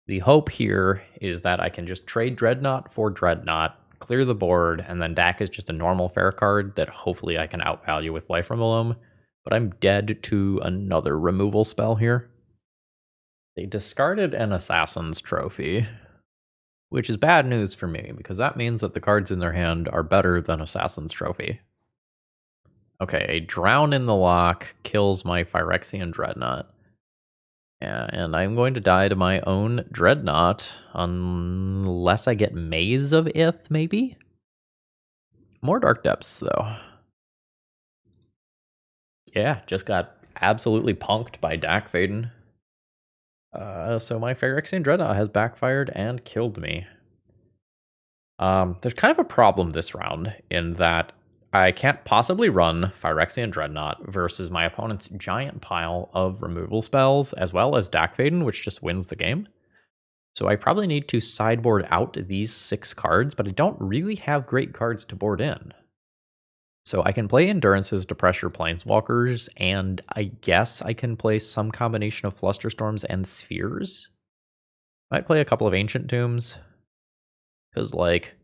The hope here is that I can just trade Dreadnought for Dreadnought, clear the board, and then Dak is just a normal fair card that hopefully I can outvalue with Life from the Loam. But I'm dead to another removal spell here. They discarded an Assassin's Trophy, which is bad news for me, because that means that the cards in their hand are better than Assassin's Trophy. Okay, a Drown in the Lock kills my Phyrexian Dreadnought. And I'm going to die to my own Dreadnought, unless I get Maze of Ith, maybe? More Dark Depths, though. Yeah, just got absolutely punked by Dak Faden. So my Phyrexian Dreadnought has backfired and killed me. There's kind of a problem this round in that I can't possibly run Phyrexian Dreadnought versus my opponent's giant pile of removal spells, as well as Dak Faden, which just wins the game. So I probably need to sideboard out these 6 cards, but I don't really have great cards to board in. So I can play Endurances to pressure Planeswalkers, and I guess I can play some combination of Flusterstorms and Spheres. Might play a couple of Ancient Tombs, because, like,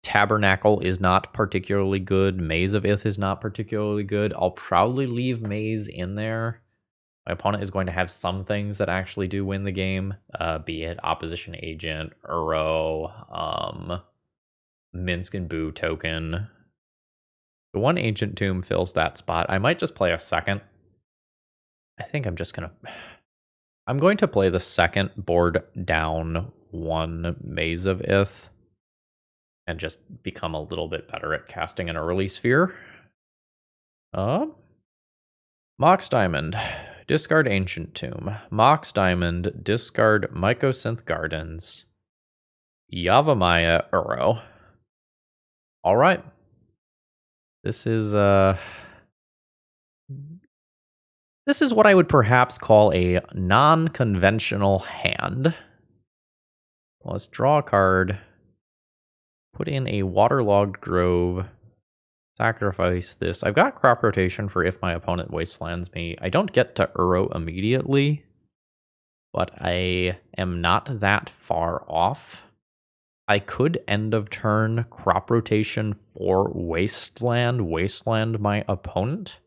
Tabernacle is not particularly good. Maze of Ith is not particularly good. I'll probably leave Maze in there. My opponent is going to have some things that actually do win the game, be it Opposition Agent, Uro, Minsk and Boo token. The one Ancient Tomb fills that spot. I might just play a second. I think I'm just gonna... I'm going to play the second board down one Maze of Ith and just become a little bit better at casting an early sphere. Mox Diamond. Discard Ancient Tomb. Mox Diamond. Discard Mycosynth Gardens. Yavimaya Uro. Alright. This is what I would perhaps call a non-conventional hand. Let's draw a card. Put in a Waterlogged Grove. Sacrifice this. I've got Crop Rotation for if my opponent wastelands me. I don't get to Uro immediately, but I am not that far off. I could end of turn Crop Rotation for Wasteland my opponent.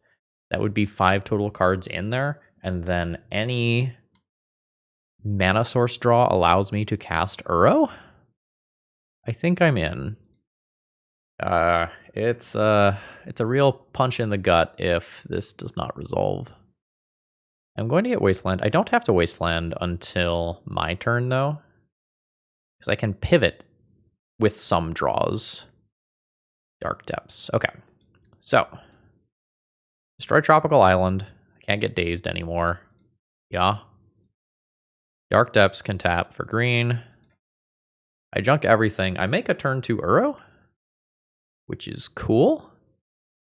That would be 5 total cards in there, and then any mana source draw allows me to cast Uro. I think I'm in. It's a real punch in the gut if this does not resolve. I'm going to get Wasteland. I don't have to Wasteland until my turn, though, because I can pivot with some draws. Dark Depths. Okay. So, destroy Tropical Island. I can't get dazed anymore. Yeah. Dark Depths can tap for green. I junk everything. I make a turn to Uro, which is cool.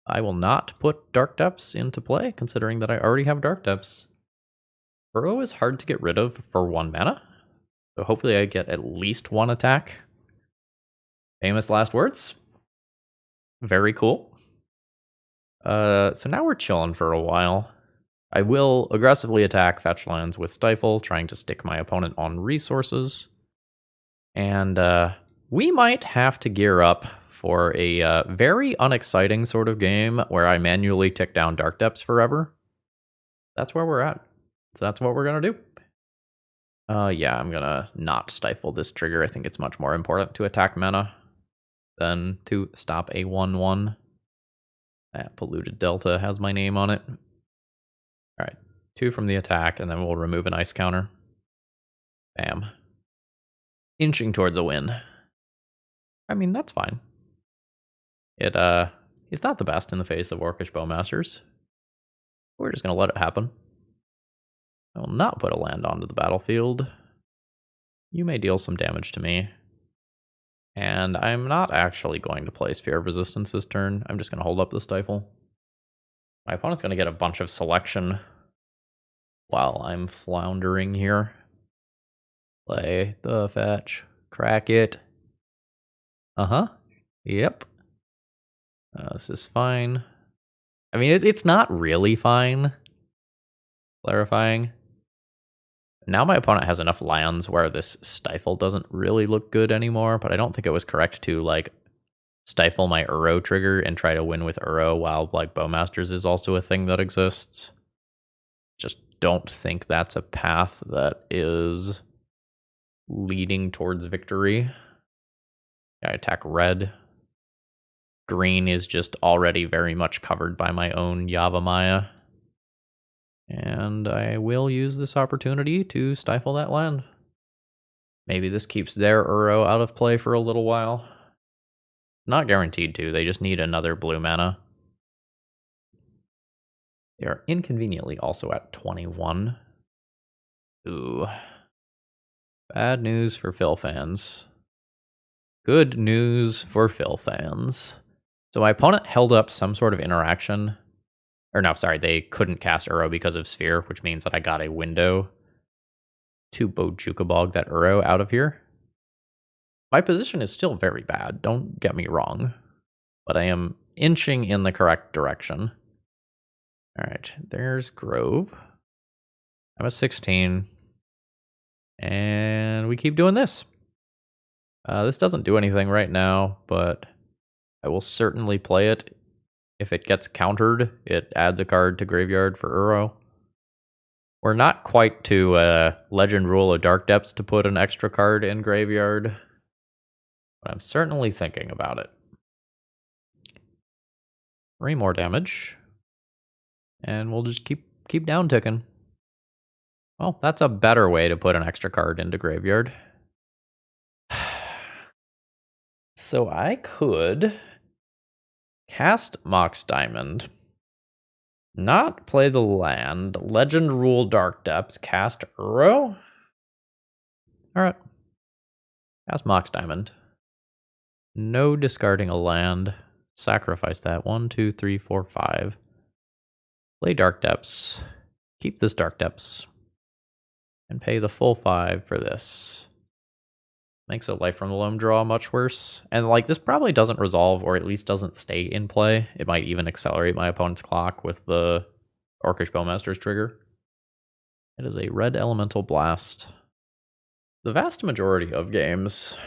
I will not put Dark Depths into play, considering that I already have Dark Depths. Uro is hard to get rid of for 1 mana, so hopefully I get at least 1 attack. Famous last words. Very cool. So now we're chilling for a while. I will aggressively attack fetch lands with Stifle, trying to stick my opponent on resources. And we might have to gear up for a very unexciting sort of game where I manually tick down Dark Depths forever. That's where we're at. So that's what we're going to do. Yeah, I'm going to not stifle this trigger. I think it's much more important to attack mana than to stop a 1/1. That Polluted Delta has my name on it. All right, 2 from the attack, and then we'll remove an ice counter. Bam. Inching towards a win. I mean, that's fine. It's not the best in the face of Orcish Bowmasters. We're just going to let it happen. I will not put a land onto the battlefield. You may deal some damage to me. And I'm not actually going to play Sphere of Resistance this turn. I'm just going to hold up the Stifle. My opponent's going to get a bunch of selection while I'm floundering here. Play the fetch. Crack it. Uh-huh. Yep. This is fine. I mean, it's not really fine. Clarifying. Now my opponent has enough lands where this Stifle doesn't really look good anymore, but I don't think it was correct to, like, stifle my Uro trigger and try to win with Uro while, like, Bowmasters is also a thing that exists. Just don't think that's a path that is leading towards victory. I attack red. Green is just already very much covered by my own Yavimaya. And I will use this opportunity to stifle that land. Maybe this keeps their Uro out of play for a little while. Not guaranteed to, they just need another blue mana. They are inconveniently also at 21. Ooh. Bad news for Phil fans. Good news for Phil fans. So my opponent held up some sort of interaction. Or no, sorry, they couldn't cast Uro because of Sphere, which means that I got a window to Bojukabog that Uro out of here. My position is still very bad, don't get me wrong. But I am inching in the correct direction. Alright, there's Grove. I'm at 16. And we keep doing this. This doesn't do anything right now, but I will certainly play it. If it gets countered, it adds a card to graveyard for Uro. We're not quite to Legend Rule of Dark Depths to put an extra card in graveyard, but I'm certainly thinking about it. 3 more damage, and we'll just keep down ticking. Well, that's a better way to put an extra card into graveyard. So I could cast Mox Diamond, not play the land, Legend Rule Dark Depths, cast Uro. Alright. Cast Mox Diamond. No discarding a land. Sacrifice that. 1, 2, 3, 4, 5. Play Dark Depths. Keep this Dark Depths. And pay the full 5 for this. Makes a Life from the Loam draw much worse. And like this probably doesn't resolve, or at least doesn't stay in play. It might even accelerate my opponent's clock with the Orcish Bowmasters trigger. It is a red elemental blast. The vast majority of games,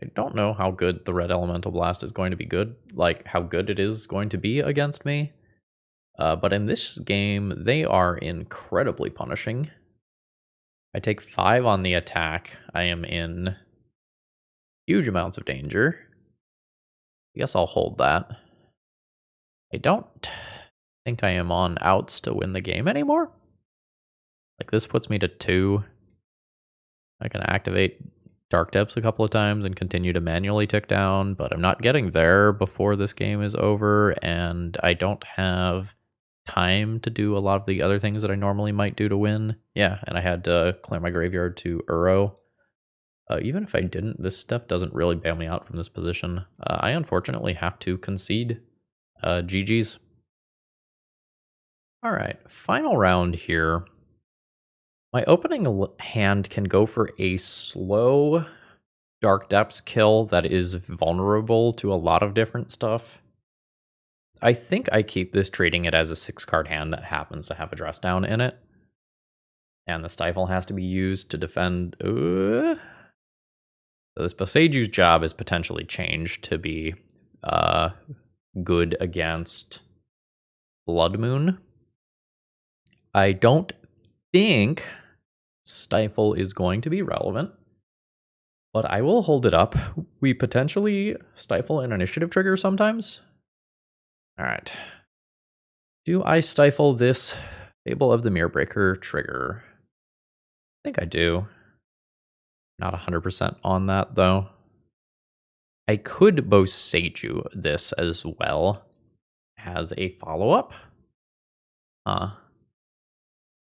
I don't know how good the red elemental blast is going to be good, like how good it is going to be against me. But in this game, they are incredibly punishing. I take 5 on the attack. I am in huge amounts of danger. I guess I'll hold that. I don't think I am on outs to win the game anymore. Like this puts me to 2. I can activate Dark Depths a couple of times and continue to manually tick down, but I'm not getting there before this game is over, and I don't have time to do a lot of the other things that I normally might do to win. Yeah, and I had to clear my graveyard to Uro. Even if I didn't, this stuff doesn't really bail me out from this position. I unfortunately have to concede. GG's. Alright, final round here. My opening hand can go for a slow Dark Depths kill that is vulnerable to a lot of different stuff. I think I keep this treating it as a 6-card hand that happens to have a dress down in it. And the Stifle has to be used to defend. So this Boseju's job is potentially changed to be good against Blood Moon. I don't think Stifle is going to be relevant, but I will hold it up. We potentially stifle an initiative trigger sometimes. All right. Do I stifle this Fable of the Mirrorbreaker trigger? I think I do. Not 100% on that, though. I could both Seiju this as well as a follow-up.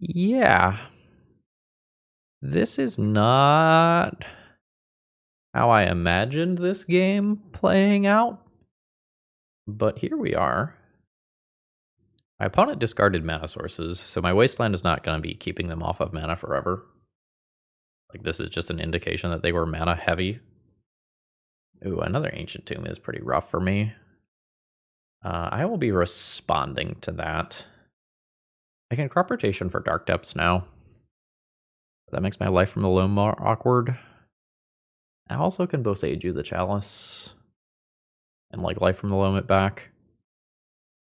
Yeah. This is not how I imagined this game playing out. But here we are. My opponent discarded mana sources, so my Wasteland is not going to be keeping them off of mana forever. Like, this is just an indication that they were mana heavy. Ooh, another Ancient Tomb is pretty rough for me. I will be responding to that. I can crop rotation for Dark Depths now. That makes my Life from the Loam more awkward. I also can Boseiju the Chalice and like Life from the Loam it back.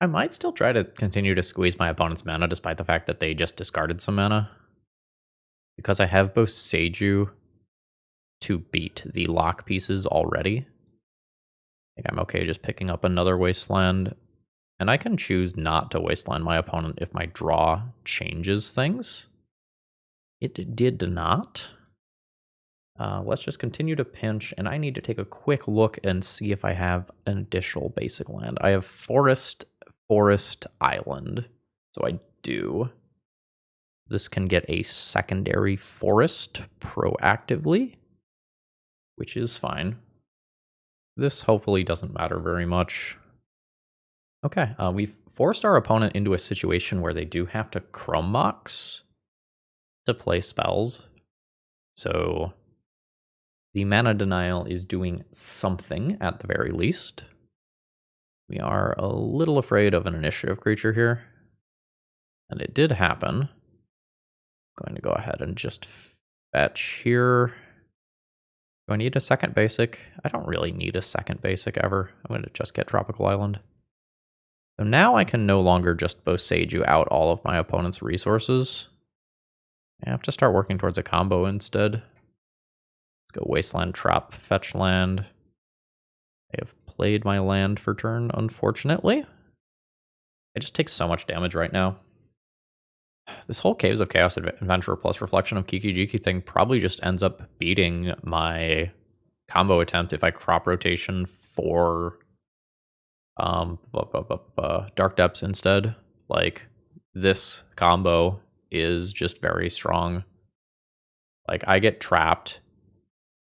I might still try to continue to squeeze my opponent's mana despite the fact that they just discarded some mana. Because I have Boseiju to beat the lock pieces already. I think I'm okay just picking up another Wasteland. And I can choose not to Wasteland my opponent if my draw changes things. It did not. Let's just continue to pinch, and I need to take a quick look and see if I have an additional basic land. I have Forest Island, so I do. This can get a secondary forest proactively, which is fine. This hopefully doesn't matter very much. Okay, we've forced our opponent into a situation where they do have to Chrome Mox to play spells. So the mana denial is doing something at the very least. We are a little afraid of an initiative creature here. And it did happen. I'm going to go ahead and just fetch here. Do I need a second basic? I don't really need a second basic ever. I'm going to just get Tropical Island. So now I can no longer just Boseiju out all of my opponent's resources. I have to start working towards a combo instead. Let's go Wasteland, Trap, Fetch Land. I have played my land for turn, unfortunately. I just take so much damage right now. This whole Caves of Chaos Adventure plus Reflection of Kiki Jiki thing probably just ends up beating my combo attempt if I crop rotation for Dark Depths instead. Like, this combo is just very strong. Like, I get trapped,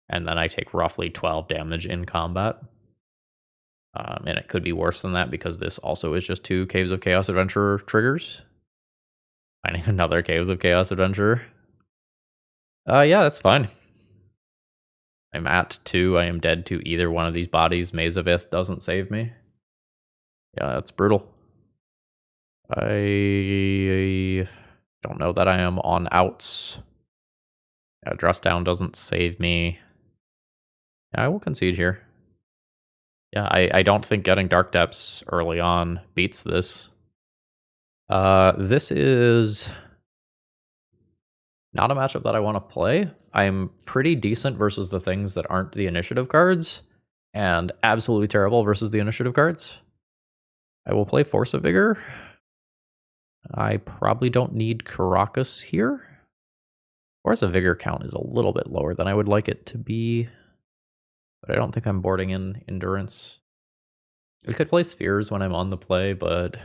and then I take roughly 12 damage in combat. And it could be worse than that because this also is just 2 Caves of Chaos Adventure triggers. Finding another Caves of Chaos Adventure. Yeah, that's fine. I'm at 2. I am dead to either one of these bodies. Maze of Ith doesn't save me. Yeah, that's brutal. I don't know that I am on outs. Yeah, Dress Down doesn't save me. Yeah, I will concede here. Yeah, I don't think getting Dark Depths early on beats this. This is not a matchup that I want to play. I'm pretty decent versus the things that aren't the initiative cards, and absolutely terrible versus the initiative cards. I will play Force of Vigor. I probably don't need Caracas here. Force of Vigor count is a little bit lower than I would like it to be, but I don't think I'm boarding in Endurance. We could play Spheres when I'm on the play, but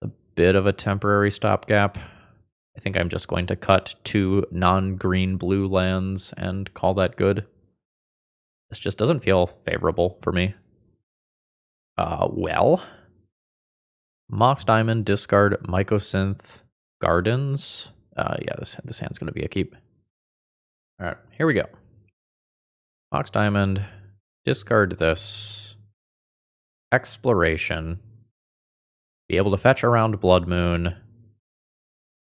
a bit of a temporary stopgap. I think I'm just going to cut 2 non-green blue lands and call that good. This just doesn't feel favorable for me. Well, Mox Diamond, discard Mycosynth Gardens. Yeah, this hand's going to be a keep. All right, here we go. Mox Diamond, discard this. Exploration. Be able to fetch around Blood Moon.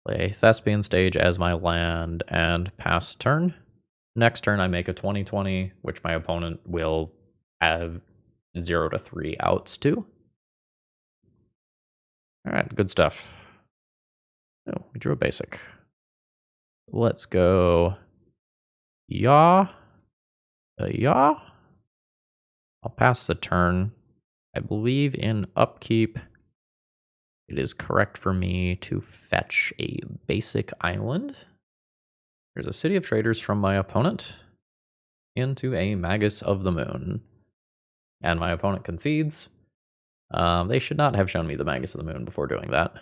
Play Thespian Stage as my land and pass turn. Next turn I make a 20/20, which my opponent will have 0 to 3 outs too. All right, good stuff. Oh, we drew a basic. Let's go. Yeah. Yeah. I'll pass the turn. I believe in upkeep, it is correct for me to fetch a basic island. There's a City of Traders from my opponent into a Magus of the Moon. And my opponent concedes. They should not have shown me the Magus of the Moon before doing that.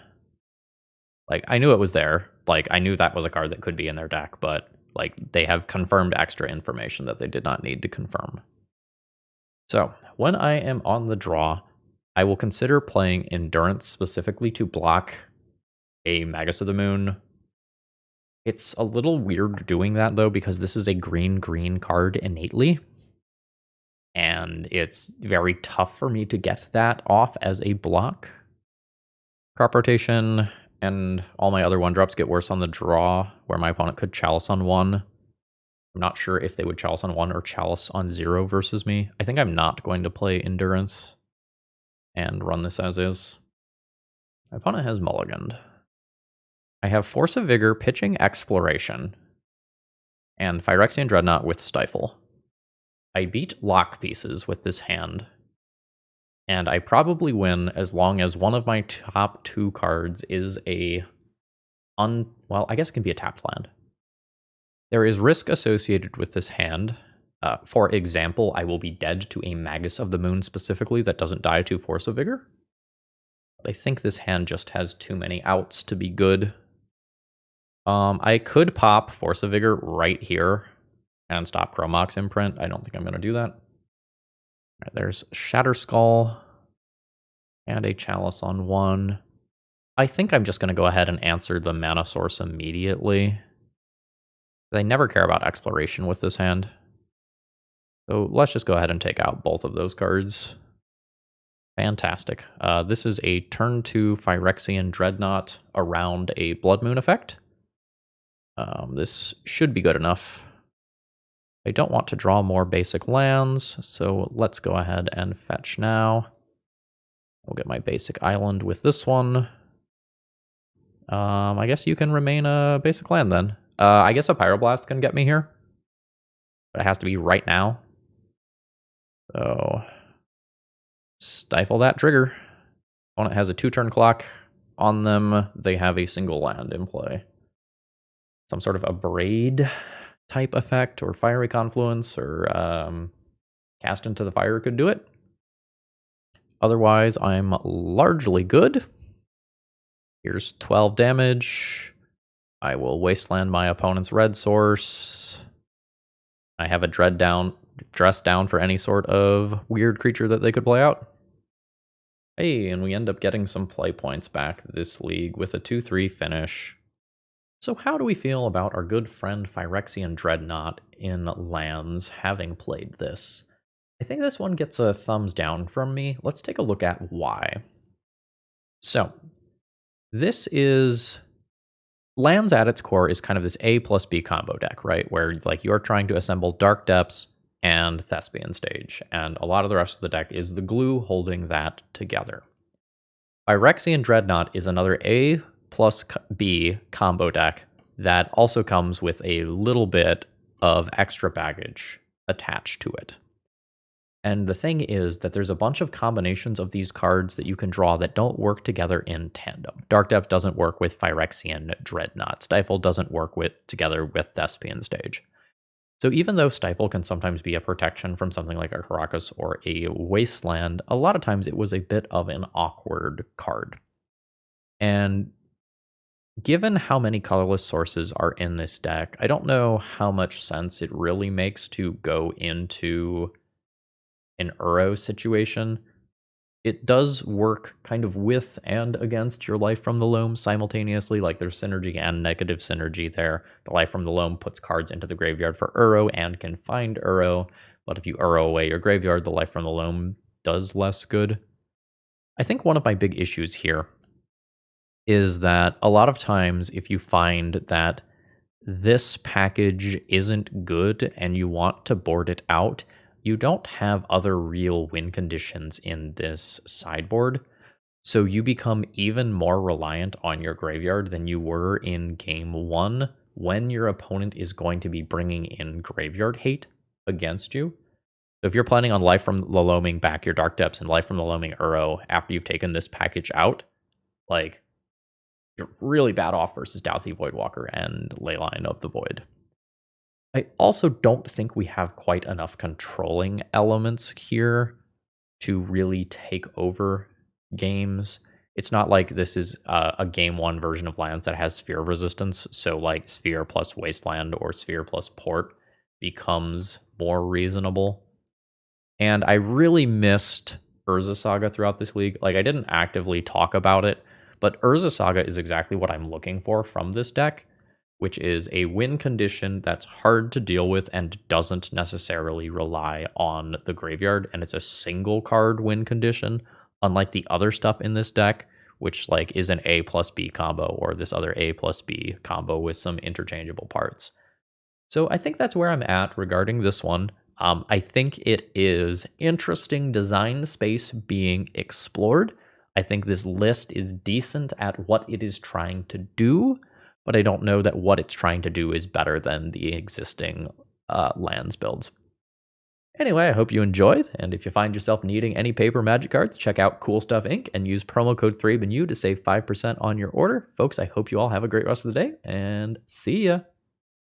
Like, I knew it was there. Like, I knew that was a card that could be in their deck, but, like, they have confirmed extra information that they did not need to confirm. So, when I am on the draw, I will consider playing Endurance specifically to block a Magus of the Moon. It's a little weird doing that, though, because this is a green-green card innately. And it's very tough for me to get that off as a block. Crop rotation and all my other 1-drops get worse on the draw, where my opponent could Chalice on 1. I'm not sure if they would Chalice on 1 or Chalice on 0 versus me. I think I'm not going to play Endurance and run this as is. My opponent has mulliganed. I have Force of Vigor, pitching Exploration, and Phyrexian Dreadnought with Stifle. I beat Lock Pieces with this hand, and I probably win as long as one of my top 2 cards is a well, I guess it can be a tapped land. There is risk associated with this hand. For example, I will be dead to a Magus of the Moon specifically that doesn't die to Force of Vigor. But I think this hand just has too many outs to be good. I could pop Force of Vigor right here and stop Chromox Imprint. I don't think I'm going to do that. All right, there's Shatter Skull and a Chalice on 1. I think I'm just going to go ahead and answer the mana source immediately. I never care about Exploration with this hand. So let's just go ahead and take out both of those cards. Fantastic. This is a turn 2 Phyrexian Dreadnought around a Blood Moon effect. This should be good enough. I don't want to draw more basic lands, so let's go ahead and fetch now. We'll get my basic island with this one. I guess you can remain a basic land then. I guess a Pyroblast can get me here, but it has to be right now. So, stifle that trigger. Opponent has a 2-turn clock on them. They have a single land in play. Some sort of Abrade type effect, or Fiery Confluence, or Cast into the Fire could do it. Otherwise, I'm largely good. Here's 12 damage. I will wasteland my opponent's red source. I have a dress down for any sort of weird creature that they could play out. Hey, and we end up getting some play points back this league with a 2-3 finish. So how do we feel about our good friend Phyrexian Dreadnought in lands having played this? I think this one gets a thumbs down from me. Let's take a look at why. So, this is... Lands at its core is kind of this A plus B combo deck, right? Where like you're trying to assemble Dark Depths and Thespian Stage, and a lot of the rest of the deck is the glue holding that together. Phyrexian Dreadnought is another A plus B combo deck that also comes with a little bit of extra baggage attached to it. And the thing is that there's a bunch of combinations of these cards that you can draw that don't work together in tandem. Dark Depth doesn't work with Phyrexian Dreadnought. Stifle doesn't work together with Thespian Stage. So even though Stifle can sometimes be a protection from something like a Karakas or a Wasteland, a lot of times it was a bit of an awkward card. And given how many colorless sources are in this deck, I don't know how much sense it really makes to go into an Uro situation. It does work kind of with and against your Life from the Loam simultaneously, like there's synergy and negative synergy there. The Life from the Loam puts cards into the graveyard for Uro and can find Uro, but if you Uro away your graveyard, the Life from the Loam does less good. I think one of my big issues here is that a lot of times if you find that this package isn't good and you want to board it out, you don't have other real win conditions in this sideboard. So you become even more reliant on your graveyard than you were in game 1 when your opponent is going to be bringing in graveyard hate against you. So if you're planning on Life from the Loaming back your Dark Depths and Life from the Loaming Uro after you've taken this package out, like, you're really bad off versus Douthie Voidwalker and Leyline of the Void. I also don't think we have quite enough controlling elements here to really take over games. It's not like this is a game 1 version of lands that has sphere resistance, so like sphere plus wasteland or sphere plus port becomes more reasonable. And I really missed Urza Saga throughout this league. Like, I didn't actively talk about it, but Urza Saga is exactly what I'm looking for from this deck, which is a win condition that's hard to deal with and doesn't necessarily rely on the graveyard, and it's a single card win condition, unlike the other stuff in this deck, which like is an A plus B combo or this other A plus B combo with some interchangeable parts. So I think that's where I'm at regarding this one. I think it is interesting design space being explored. I think this list is decent at what it is trying to do, but I don't know that what it's trying to do is better than the existing lands builds. Anyway, I hope you enjoyed, and if you find yourself needing any paper Magic cards, check out Cool Stuff Inc. and use promo code ThrabenU to save 5% on your order. Folks, I hope you all have a great rest of the day, and see ya!